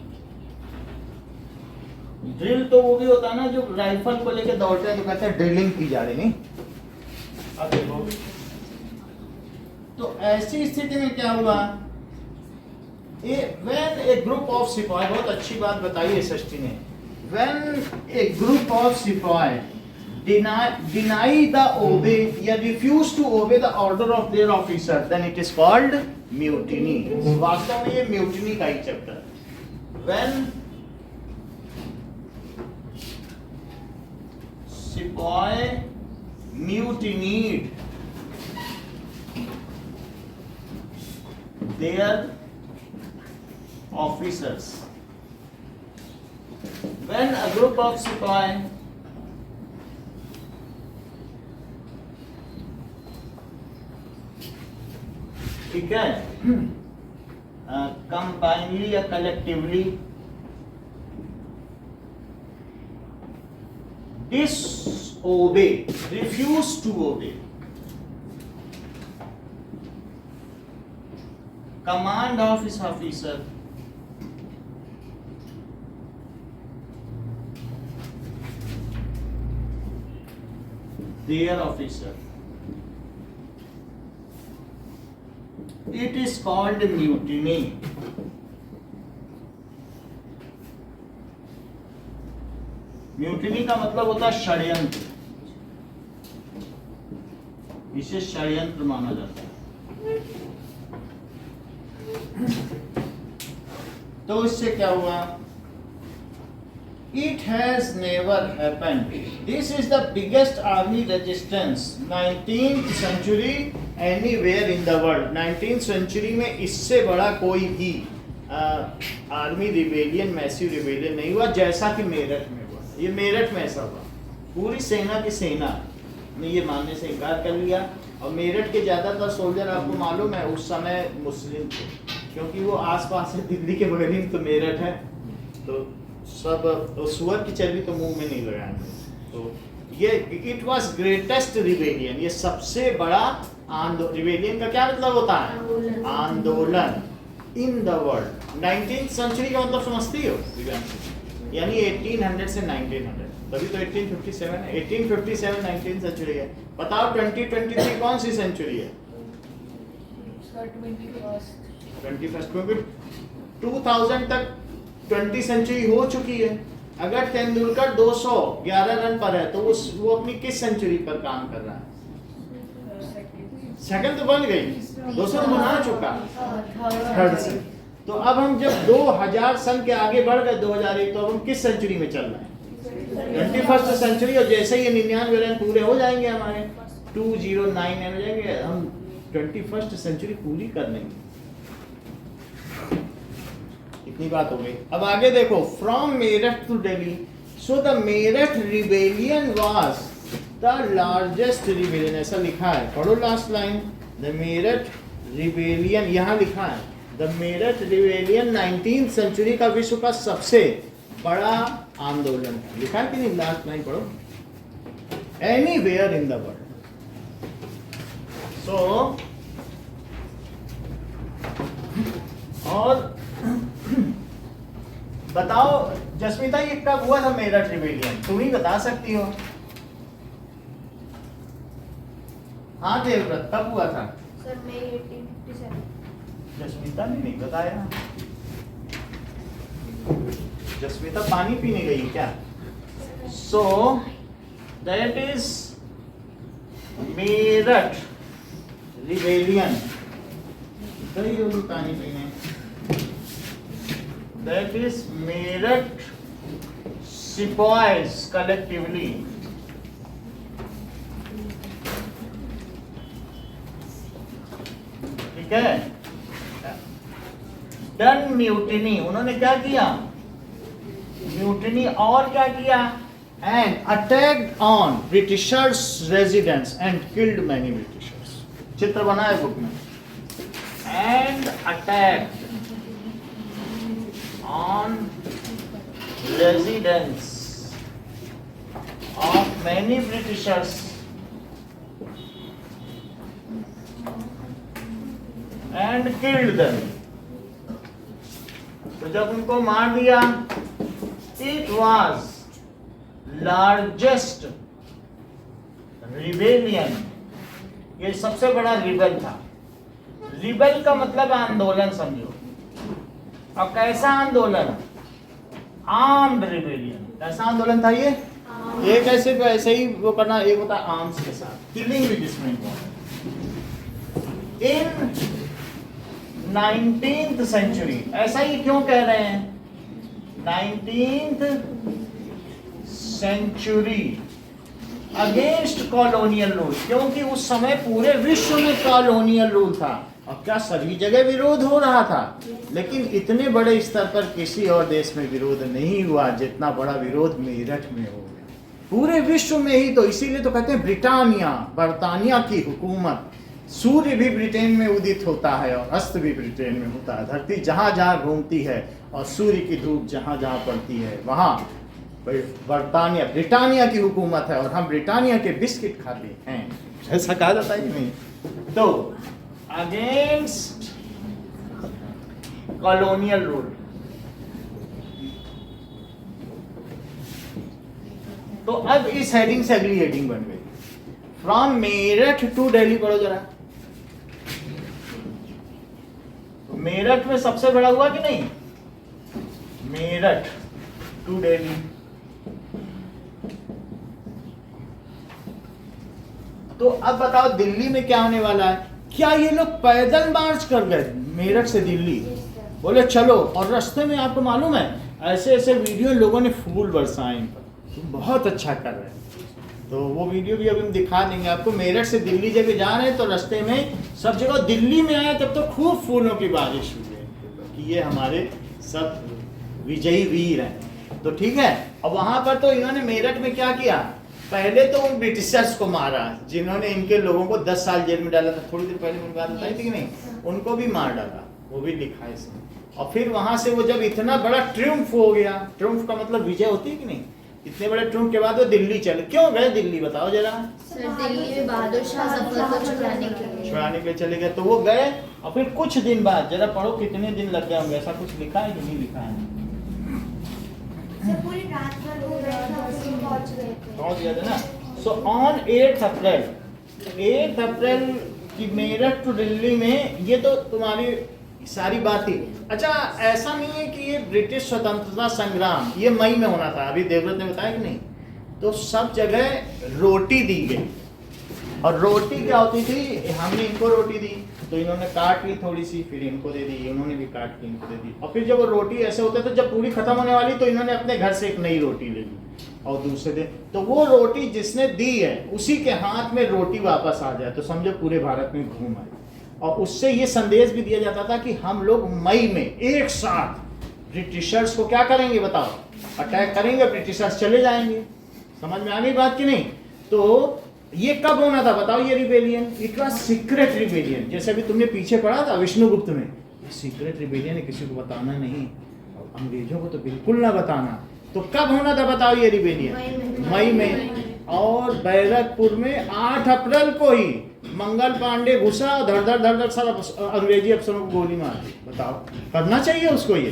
ड्रिल तो वो भी होता है ना जो राइफल को लेके दौड़ते हैं तो कहते हैं ड्रिलिंग की जा रही, नहीं? अब देखो, तो ऐसी स्थिति में क्या हुआ? When a group of सिपाही, बहुत अच्छी बात बताई है सृष्टि ने, when a group of सिपाही deny the obey या refuse to obey the order of their officer, then it is called mutiny. वास्तव में ये mutiny का ही chapter. When Sepoy mutinied their officers. When a group of Sepoy ठीक है combinedly या collectively disobey, refuse to obey command of his officer, their officer, it is called mutiny. Mutiny का मतलब होता है षड्यंत्र, इसे षड्यंत्र माना जाता है. तो इससे क्या हुआ? It has never happened. This is the biggest army resistance 19th century anywhere in the world. 19th century में इससे बड़ा कोई भी आर्मी रिबेलियन, मैसिव रिबेलियन नहीं हुआ जैसा कि मेरठ में हुआ. ये मेरठ में ऐसा हुआ. पूरी सेना की सेना ने ये मानने से इनकार कर लिया. और मेरठ के ज़्यादातर सोल्जर आपको मालूम है उस समय मुस्लिम थे, क्योंकि वो आसपास से दिल्ली के बगल ही तो मेरठ है. तो सब सुअर की चर्बी तो मुंह में नहीं लगाएंगे. तो ये इट वाज ग्रेटेस्ट रिबेलियन, ये सबसे बड़ा आंदोलन. रिबेलियन का क्या मतलब होता है? आंदोलन इन द वर्ल्ड. 19th सेंचुरी का मतलब समझती हो? यानी 1800 से 1900. तभी तो 1857 है. 1857 19th सेंचुरी है. बताओ 2023 कौन सी सेंचुरी है? 21st. क्योंकि 2000 तक 20 सेंचुरी हो चुकी है. अगर तेंदुलकर 211 रन पर है तो वो अपनी किस सेंचुरी पर काम कर रहा है? सेकंड तो बन गई, 200 बना चुका, थर्ड से. तो अब हम जब 2000 सन के आगे बढ़ गए 2001, तो अब हम किस सेंचुरी में चल रहे हैं? 21st century. और जैसे ही 99 रन पूरे हो जाएंगे हमारे 209 हो जाएंगे, हम 21st सेंचुरी पूरी कर लेंगे. इतनी बात हो गई. अब आगे देखो. From Meerut to Delhi. So the Meerut rebellion was the largest rebellion. ऐसा लिखा है, पढ़ो last line. The Meerut rebellion, यहाँ लिखा है the Meerut rebellion 19th century का विश्व का सबसे बड़ा आंदोलन है. लिखा है कि नहीं? लास्ट लाइन पढ़ो. Anywhere in the world. So और बताओ जस्मिता, ये कब हुआ था मेरठ रिबेलियन? तुम ही बता सकती हो. हाँ देवव्रत, कब हुआ था? सर मई 1857. जस्मिता ने नहीं बताया. जस्मिता पानी पीने गई क्या? So that is Meerut rebellion. गई होगी पानी पीने. That is Meerut Sepoys collectively. ठीक है. Done mutiny. उन्होंने क्या किया? म्यूटिनी. और क्या किया? And attacked on Britishers' residence and killed many Britishers. चित्र बना है बुक में. And attacked on residence of many Britishers and killed them. तो जब उनको मार दिया, it was largest rebellion. ये सबसे बड़ा रिबेल था. रिबेल का मतलब आंदोलन समझो. और कैसा आंदोलन? Armed rebellion. कैसा आंदोलन था ये? एक ऐसे ही वो करना, एक होता है आर्म्स के साथ, killing with different one. In 19th century, ऐसा ही क्यों कह रहे हैं 19th century against colonial rule, क्योंकि उस समय पूरे विश्व में कॉलोनियल रूल था। अब क्या सभी जगह विरोध हो रहा था, लेकिन इतने बड़े स्तर पर किसी और देश में विरोध नहीं हुआ जितना बड़ा विरोध मेरठ में हो गया, पूरे विश्व में ही। तो इसीलिए तो कहते हैं ब्रिटानिया, बर्तानिया की हुकूमत। सूर्य भी ब्रिटेन में उदित होता है और अस्त भी ब्रिटेन में होता है। धरती जहाँ जहाँ घूमती है और सूर्य की धूप जहाँ जहाँ पड़ती है वहाँ बर्तानिया, ब्रिटानिया की हुकूमत है, और हम ब्रिटानिया के बिस्किट खाते हैं, ऐसा कहा जाता है कि नहीं। तो अगेंस्ट कॉलोनियल रूल, तो अब इस हेडिंग से अगली हेडिंग बन गई, फ्रॉम मेरठ टू दिल्ली। पढ़ो जरा, मेरठ में सबसे बड़ा हुआ कि नहीं, मेरठ टू दिल्ली। तो अब बताओ दिल्ली में क्या होने वाला है। क्या ये लोग पैदल मार्च कर गए मेरठ से दिल्ली, बोले चलो, और रास्ते में आपको मालूम है ऐसे ऐसे वीडियो लोगों ने फूल बरसाए इन पर, तुम बहुत अच्छा कर रहे हैं। तो वो वीडियो भी अभी हम दिखा देंगे आपको। मेरठ से दिल्ली जब जा रहे हैं तो रास्ते में सब जगह, दिल्ली में आए तब तो खूब फूलों की बारिश हुई है कि ये हमारे सब विजयी वीर हैं। तो ठीक है, अब वहां पर तो इन्होंने मेरठ में क्या किया, पहले तो उन ब्रिटिशर्स को मारा जिन्होंने इनके लोगों को 10 साल जेल में डाला था। थोड़ी देर पहले मैंने बात बताई थी कि नहीं, उनको भी मार डाला, वो भी लिखा है इसमें। और फिर वहां से वो जब इतना बड़ा ट्रिम्फ हो गया, ट्रिम्फ का मतलब विजय होती है कि नहीं, इतने बड़े ट्रिम्फ के बाद वो दिल्ली चले। क्यों गए दिल्ली बताओ जरा। सर दिल्ली में बहादुर शाह जफर को छुड़ाने के लिए चले गए, तो वो गए। और फिर कुछ दिन बाद जरा पढ़ो कितने दिन लग गए होंगे, ऐसा कुछ लिखा है कि नहीं लिखा है। सर पूरी रात भर हो गया था, पहुंच गए थे। पहुंच गए थे ना। सो ऑन 8 अप्रैल की मेरठ टू दिल्ली में, ये तो तुम्हारी सारी बात थी। अच्छा, ऐसा नहीं है कि ये ब्रिटिश स्वतंत्रता संग्राम ये मई में होना था, अभी देवव्रत ने बताया कि नहीं। तो सब जगह रोटी दी गई, और रोटी क्या होती थी, हमने इनको रोटी दी तो इन्होंने काट ली थोड़ी सी, फिर इनको दे दी, उन्होंने भी काट के इनको दे दी। और फिर जब वो रोटी ऐसे होते थे, जब पूरी खत्म होने वाली तो इन्होंने अपने घर से एक नई रोटी ले ली और दूसरे दिन, तो वो रोटी जिसने दी है उसी के हाथ में रोटी वापस आ जाए तो समझो पूरे भारत में घूम आए। और उससे ये संदेश भी दिया जाता था कि हम लोग मई में एक साथ ब्रिटिशर्स को क्या करेंगे बताओ, अटैक करेंगे, ब्रिटिशर्स चले जाएंगे। समझ में आ गई बात कि नहीं। तो ये कब होना था बताओ, ये rebellion, it was secret rebellion. जैसे अभी तुमने पीछे पढ़ा था विष्णुगुप्त में, सीक्रेट रिबेलियन है, किसी को बताना नहीं, और अंग्रेजों को तो बिल्कुल ना बताना। तो कब होना था बताओ ये रिबेलियन, मई में। और बैरकपुर में 8 अप्रैल को ही मंगल पांडे घुसा, धड़ धड़ सब अंग्रेजी अफसरों को गोली मार दी। बताओ, करना चाहिए उसको ये।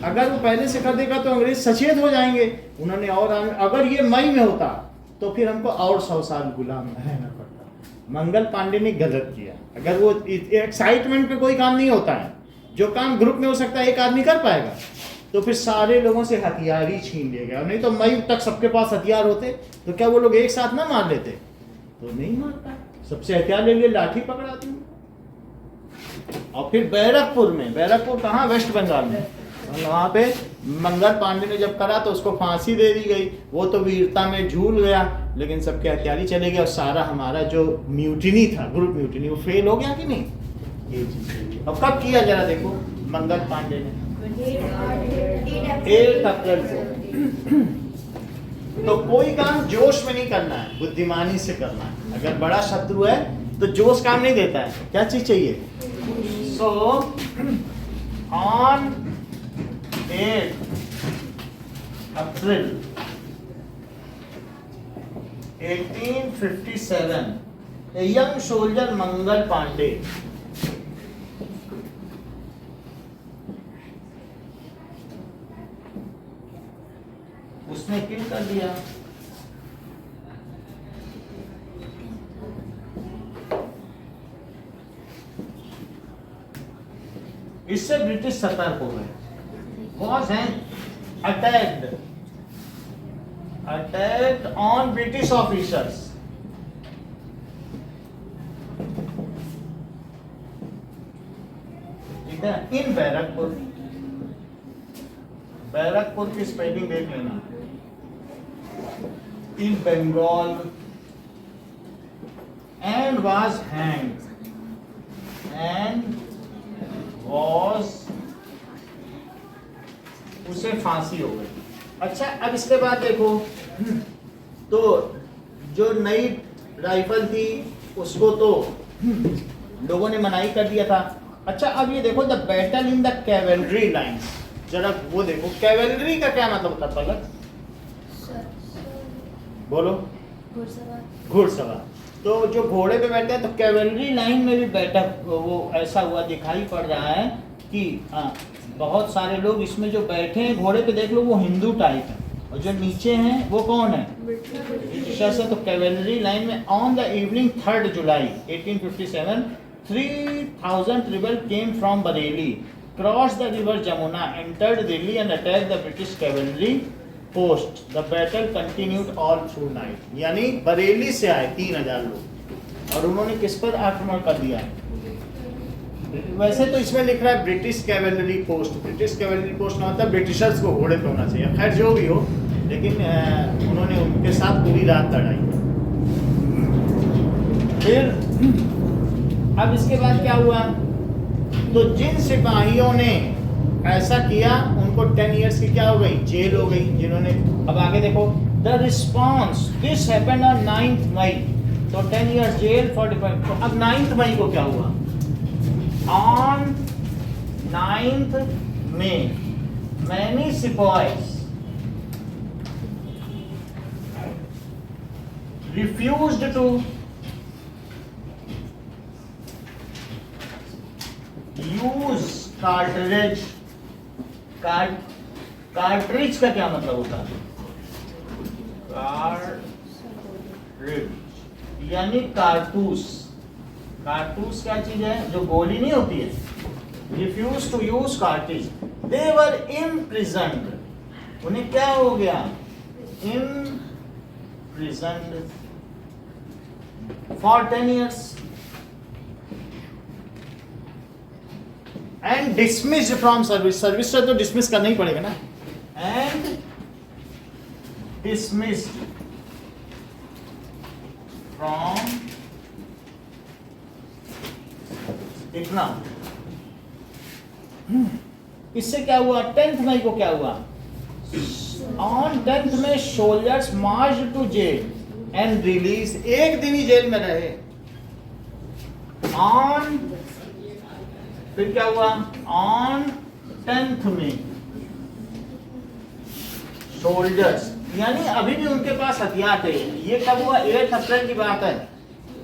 अगर वो पहले से कर देगा तो अंग्रेज सचेत हो जाएंगे। उन्होंने, और अगर ये मई में होता तो फिर हमको और 100 साल गुलाम रहना पड़ता। मंगल पांडे ने गलत किया। अगर वो एक्साइटमेंट में कोई काम नहीं होता है, जो काम ग्रुप में हो सकता है एक आदमी कर पाएगा, तो फिर सारे लोगों से हथियार ही छीन लिए गए। नहीं तो मई तक सबके पास हथियार होते तो क्या वो लोग एक साथ ना मार लेते, तो नहीं मारता। सबसे हथियार ले लिए, लाठी पकड़ा दी। और फिर बैरकपुर में, बैरकपुर कहाँ, वेस्ट बंगाल में, वहाँ पे मंगल पांडे ने जब करा तो उसको फांसी दे दी गई। वो तो वीरता में झूल गया, लेकिन सबके हथियार ही चले गए और सारा हमारा जो म्यूटिनी था, ग्रुप म्यूटिनी, वो फेल हो गया कि नहीं। ये चीज अब कब किया जरा देखो, मंगल पांडे ने 8 अप्रैल को। तो कोई काम जोश में नहीं करना है, बुद्धिमानी से करना है। अगर बड़ा शत्रु है तो जोश काम नहीं देता है, क्या चीज चाहिए। So on 8 April 1857 a young soldier Mangal Pandey उसने किल कर दिया। इससे ब्रिटिश सतर्क हो गए। Was an attacked attacked on British officers. ठीक है, इन बैरकपुर, बैरकपुर की स्पेलिंग देख लेना, इन Bengal, and was hanged, and was, उसे फांसी हो गई। अच्छा, अब इसके बाद देखो, तो जो नई राइफल थी उसको तो लोगों ने मनाही कर दिया था। अच्छा, अब ये देखो, the battle in the cavalry lines, जरा वो देखो, कैवेलरी का क्या मतलब होता है पलक? बोलो। घुड़सवार। तो जो घोड़े पे बैठते हैं, तो कैवेलरी लाइन में भी बैठक वो ऐसा हुआ दिखाई पड़ रहा है कि बहुत सारे लोग इसमें जो बैठे हैं घोड़े पे, देख लो वो हिंदू टाइप है, और जो नीचे हैं वो कौन है? ब्रिटिशर्स है। तो कैवेलरी लाइन में on the evening 3 July 1857 3,000 rebel came from Bareilly, crossed the river Jamuna, entered Delhi and attacked the British cavalry post. The battle continued all through night. यानी बरेली से आए 3,000 लोग, और उन्होंने किस पर आक्रमण कर दिया? वैसे तो इसमें लिख रहा है British cavalry post. British cavalry post का मतलब ब्रिटिशर्स को घोड़े पे होना चाहिए, खैर जो भी हो, लेकिन उन्होंने उनके साथ पूरी रात लड़ाई। फिर अब इसके बाद क्या हुआ? तो जिन सिपाहियों ने ऐसा किया उनको 10 इयर्स की क्या हो गई? जेल हो गई। जिन्होंने, अब आगे देखो, the response, this happened on 9 मई, तो 10 इयर्स जेल 45। तो अब 9 मई को क्या हुआ? On 9 May, many sepoys refused to use cartridge। Cartridge का क्या मतलब होता है? कार्ट्रिज यानी कारतूस। कारतूस क्या चीज है? जो गोली नहीं होती है। Refuse to use cartridge. They were imprisoned, उन्हें क्या हो गया? Imprisoned for 10 years and dismissed from service. Service से तो डिसमिस करना ही पड़ेगा ना। एंड डिसमिस्ड फ्रॉम, इतना। इससे क्या हुआ? 10 मई को क्या हुआ? On 10 May soldiers march to jail and release. एक दिन ही जेल में रहे। ऑन, फिर क्या हुआ? ऑन 10 में सोल्जर्स, यानी अभी भी उनके पास हथियार थे। ये कब हुआ? 8 अप्रैल की बात है।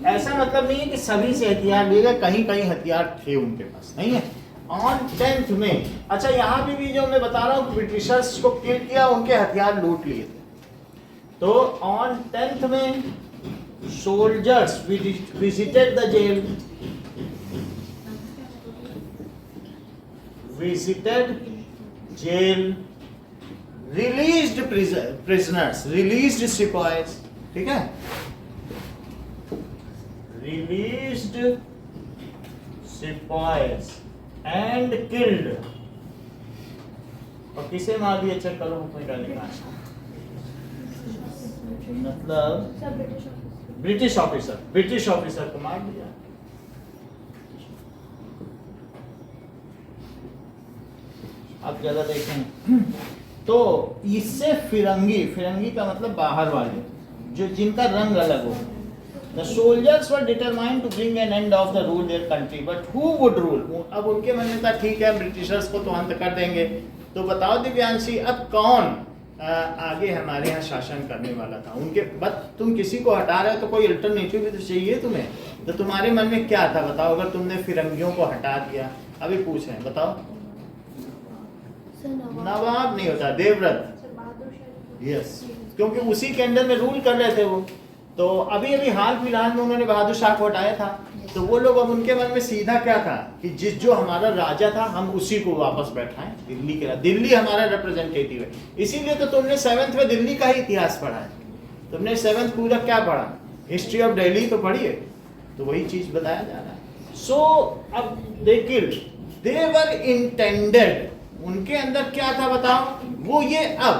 ऐसा मतलब नहीं है कि सभी से हथियार लिए गए, कहीं कहीं हथियार थे उनके पास, नहीं है। ऑन 10 में, अच्छा यहाँ भी जो मैं बता रहा हूँ ब्रिटिशर्स को किल किया, उनके हथियार लूट लिए थे। तो on 10 May soldiers visited the jail, visited jail, released prisoners, released sepoys, ठीक है, released sepoys and killed। और किसे मार दिया? चेक करो बुक में क्या लिखा है। मतलब ब्रिटिश ऑफिसर को मार दिया। अब ज्यादा देखें तो इससे फिरंगी का मतलब बाहर वाले, जो जिनका रंग अलग हो। The soldiers were determined to bring an end of the rule their country, but who would rule? अब उनके मन में था ठीक है ब्रिटिशर्स को तो अंत कर देंगे, तो बताओ दिव्यांशी अब कौन आगे हमारे यहाँ शासन करने वाला था? उनके बस तुम किसी को हटा रहे हो तो कोई अल्टरनेटिव भी तो चाहिए तुम्हें। तो तुम्हारे मन में क्या था बताओ? अगर तुमने फिरंगियों को हटा दिया, अभी पूछ रहे हैं, बताओ। नवाब नहीं होता, देवव्रत। यस, क्योंकि उसी के अंडर में रूल कर रहे थे वो। तो अभी अभी हाल फिलहाल में उन्होंने बहादुर शाह को हटाया था, तो वो लोग अब उनके मन में सीधा क्या था कि जो हमारा राजा था हम उसी को वापस बैठाएं दिल्ली के, दिल्ली हमारा रिप्रेजेंटेटिव है। इसीलिए तो तुमने 7th में दिल्ली का ही इतिहास पढ़ा है, तुमने 7th पूरा क्या पढ़ा, हिस्ट्री ऑफ दिल्ली तो पढ़ी है, तो वही चीज बताया जा रहा है। सो अब देखिए दे वर इंटेंडेड, उनके अंदर क्या था बताओ, वो ये अब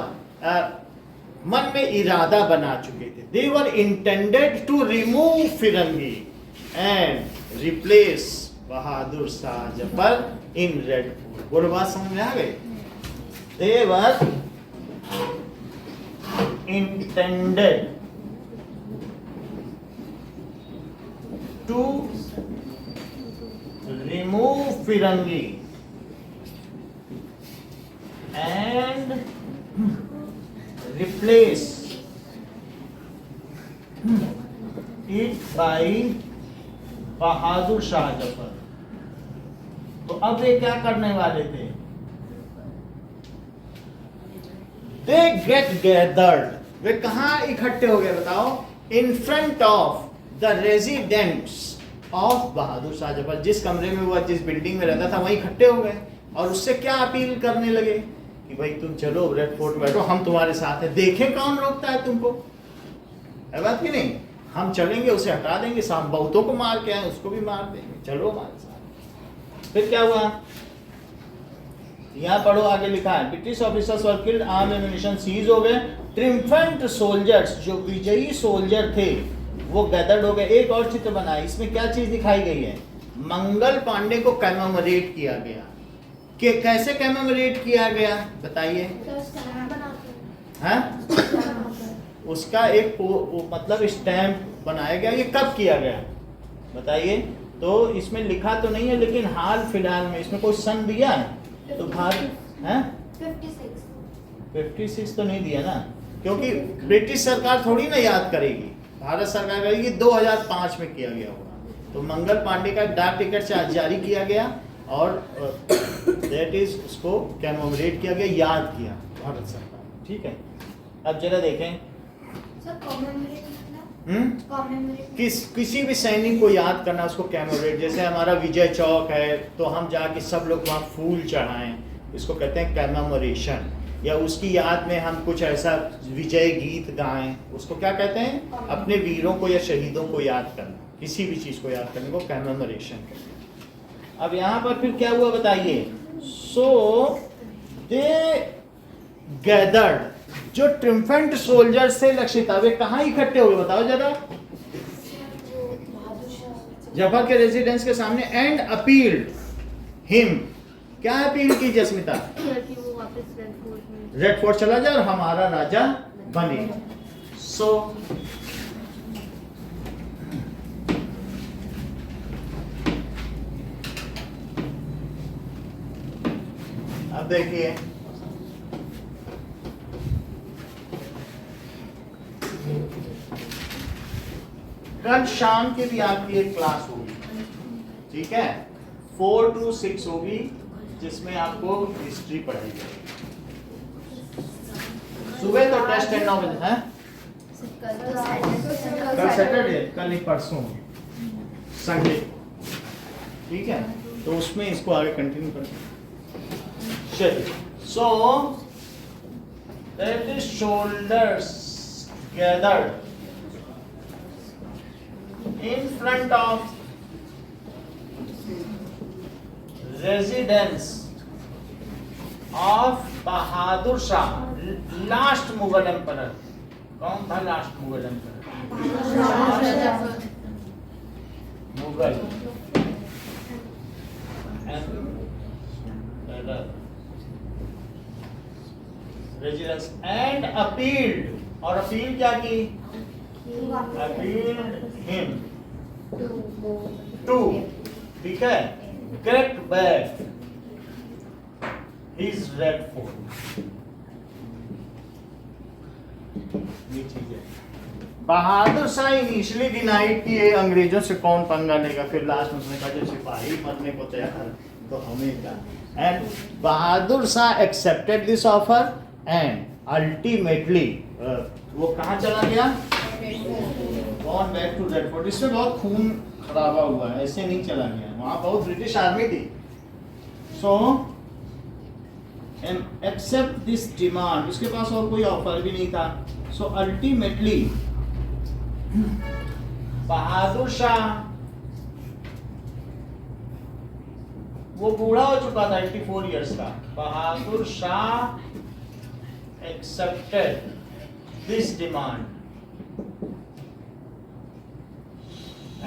मन में इरादा बना चुके थे। They were intended to remove firangi and replace Bahadur Shah Zafar in red fort. बोलो बात समझ में आ गई? They were intended to remove firangi and replace it by Bahadur Shah Zafar. तो अब ये क्या करने वाले थे, दे गेट गैदर्ड, वे कहाँ इकट्ठे हो गए बताओ, in front of the residents of Bahadur Shah Zafar. जिस कमरे में वो जिस बिल्डिंग में रहता था वहीं इकट्ठे हो गए और उससे क्या अपील करने लगे कि भाई तुम चलो रेड फोर्ट बैठो, हम तुम्हारे साथ हैं, देखें कौन रोकता है तुमको, है बात की नहीं, हम चलेंगे उसे हटा देंगे, साहब बहुतों को मार के आए उसको भी मार देंगे, चलो हमारे साथ। फिर क्या हुआ, यहाँ पढ़ो आगे लिखा है, British officers were killed, arm ammunition seize हो गए, ट्रिम्फेंट सोल्जर्स जो विजयी सोल्जर थे वो गैदर्ड हो गए। एक और चित्र बना है, इसमें क्या चीज दिखाई गई है, मंगल पांडे को कैमोमरेट किया गया। कि कैसे कैमोमरेट किया गया बताइए? हाँ? उसका एक मतलब स्टैम्प बनाया गया, ये कब किया गया बताइए? तो इसमें लिखा तो नहीं है लेकिन हाल फिलहाल में इसमें कोई सन दिया है तो भारत है 56 तो नहीं दिया ना, क्योंकि ब्रिटिश सरकार थोड़ी ना याद करेगी, भारत सरकार करेगी 2005 में किया गया होगा। तो मंगल पांडे का डाक टिकट से जारी किया गया और दैट इज उसको कैमोमरेट किया गया, याद किया भारत सरकार। ठीक है, अब जरा देखें किसी भी सैनिक को याद करना, उसको कैमोमरेट, जैसे हमारा विजय चौक है तो हम जाके सब लोग वहाँ फूल चढ़ाएं, इसको कहते हैं कैमोमरेशन। या उसकी याद में हम कुछ ऐसा विजय गीत गाएं, उसको क्या कहते हैं, अपने वीरों को या शहीदों को याद करना, किसी भी चीज को याद करने को कैमोमरेशन कहते हैं। अब यहाँ पर फिर क्या हुआ बताइए, सो दे गैदर्ड, जो ट्रिम्फेंट सोल्जर्स थे लक्षिता, वे कहाँ इकट्ठे हुए बताओ जरा? जफर के रेजिडेंस के सामने, एंड अपील्ड हिम, क्या अपील की जस्मिता? कि वो वापस रेड फोर्ट चला जाए और हमारा राजा बने। सो अब देखिए कल शाम के भी आपकी एक क्लास होगी, ठीक है, 4 to 6 होगी, जिसमें आपको हिस्ट्री पढ़ाई जाएगी। सुबह तो टेस्ट है 9 बजे है, कल सैटरडे, कल ही परसों संडे, ठीक है, तो उसमें इसको आगे कंटिन्यू करते। चलिए, so that is shoulders gathered in front of residence of Bahadur Shah, last Mughal emperor. कौन था last Mughal emperor? Mughal residence and appealed, और अपील क्या की? appealed him to, ठीक है, get back his red fort। ये चीज है, बहादुर शाह इनिशियली डिनाइड किए अंग्रेजों से कौन पंगा लेगा, फिर लास्ट में उसने कहा जब सिपाही मरने को तैयार तो हमें क्या, and Bahadur Shah accepted this offer and ultimately वो कहाँ चला गया? Gone back to Red Fort. इसमें बहुत खून खराबा हुआ है, ऐसे नहीं चला गया, वहां बहुत ब्रिटिश आर्मी थी। सो एक्सेप्ट दिस डिमांड, उसके पास और कोई ऑफर भी नहीं था। सो अल्टीमेटली बहादुर शाह, वो बूढ़ा हो चुका था 84 इयर्स का, Bahadur Shah accepted this demand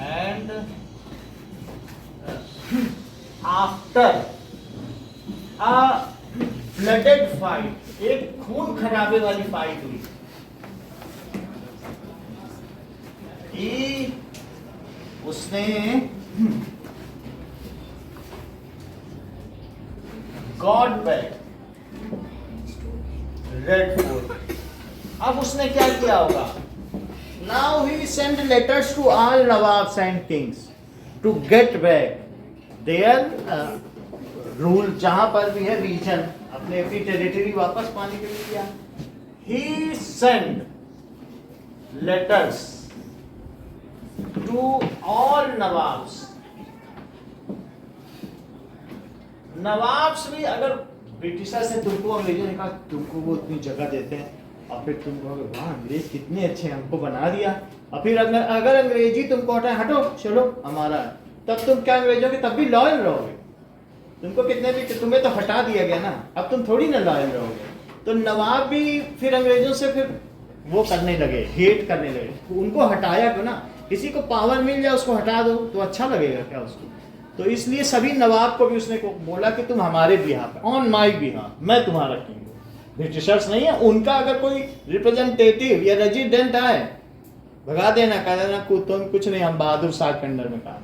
and after a blooded fight, एक खून खराबे वाली फाइट हुई, कि उसने गॉड बैक रेड फोर्ट। अब उसने क्या किया होगा? Now he sent letters to all Nawabs and kings to get back their rule, जहां पर भी है रीजन, अपने अपनी टेरिटरी वापस पाने के लिए किया। He sent letters to all Nawabs। Nawabs भी अगर ब्रिटिशर से तुमको अंग्रेजों ने कहा तुमको वो इतनी जगह देते हैं और फिर तुम कहोगे वाह अंग्रेज कितने अच्छे हमको बना दिया, और फिर अगर अंग्रेजी तुमको हटाए हटो चलो हमारा, तब तुम क्या अंग्रेजों के तब भी लॉयल रहोगे? तुमको कितने भी, तुम्हें तो हटा दिया गया ना, अब तुम थोड़ी ना लॉयल रहोगे। तो नवाब भी फिर अंग्रेजों से फिर वो करने लगे, हेट करने लगे। उनको हटाया क्यों ना? किसी को पावर मिल जाए उसको हटा दो तो अच्छा लगेगा क्या उसको? तो इसलिए सभी नवाब को भी उसने बोला कि तुम हमारे बिहाफ, ऑन माई बिहाफ, मैं तुम्हारा किंग हूँ। ब्रिटिशर्स नहीं है, उनका अगर कोई रिप्रेजेंटेटिव या रेजिडेंट आए भगा देना, कह देना तुम कुछ नहीं, हम बहादुर शाह के अंडर में काम।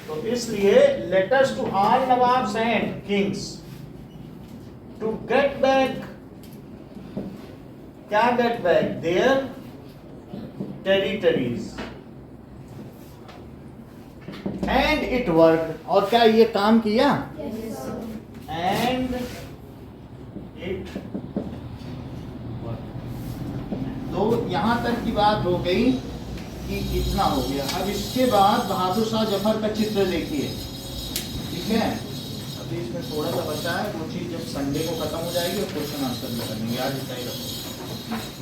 तो इसलिए letters to all nawabs and kings to get back, क्या get back? Their territories. And it work, और क्या ये काम किया? And it. तो यहां तक की बात हो गई कि इतना हो गया। अब इसके बाद बहादुर शाह जफर का चित्र देखिए, ठीक है? अभी इसमें थोड़ा सा बचा है, वो चीज जब संडे को खत्म हो जाएगी और क्वेश्चन आंसर में करेंगे। आज इतना ही रखो।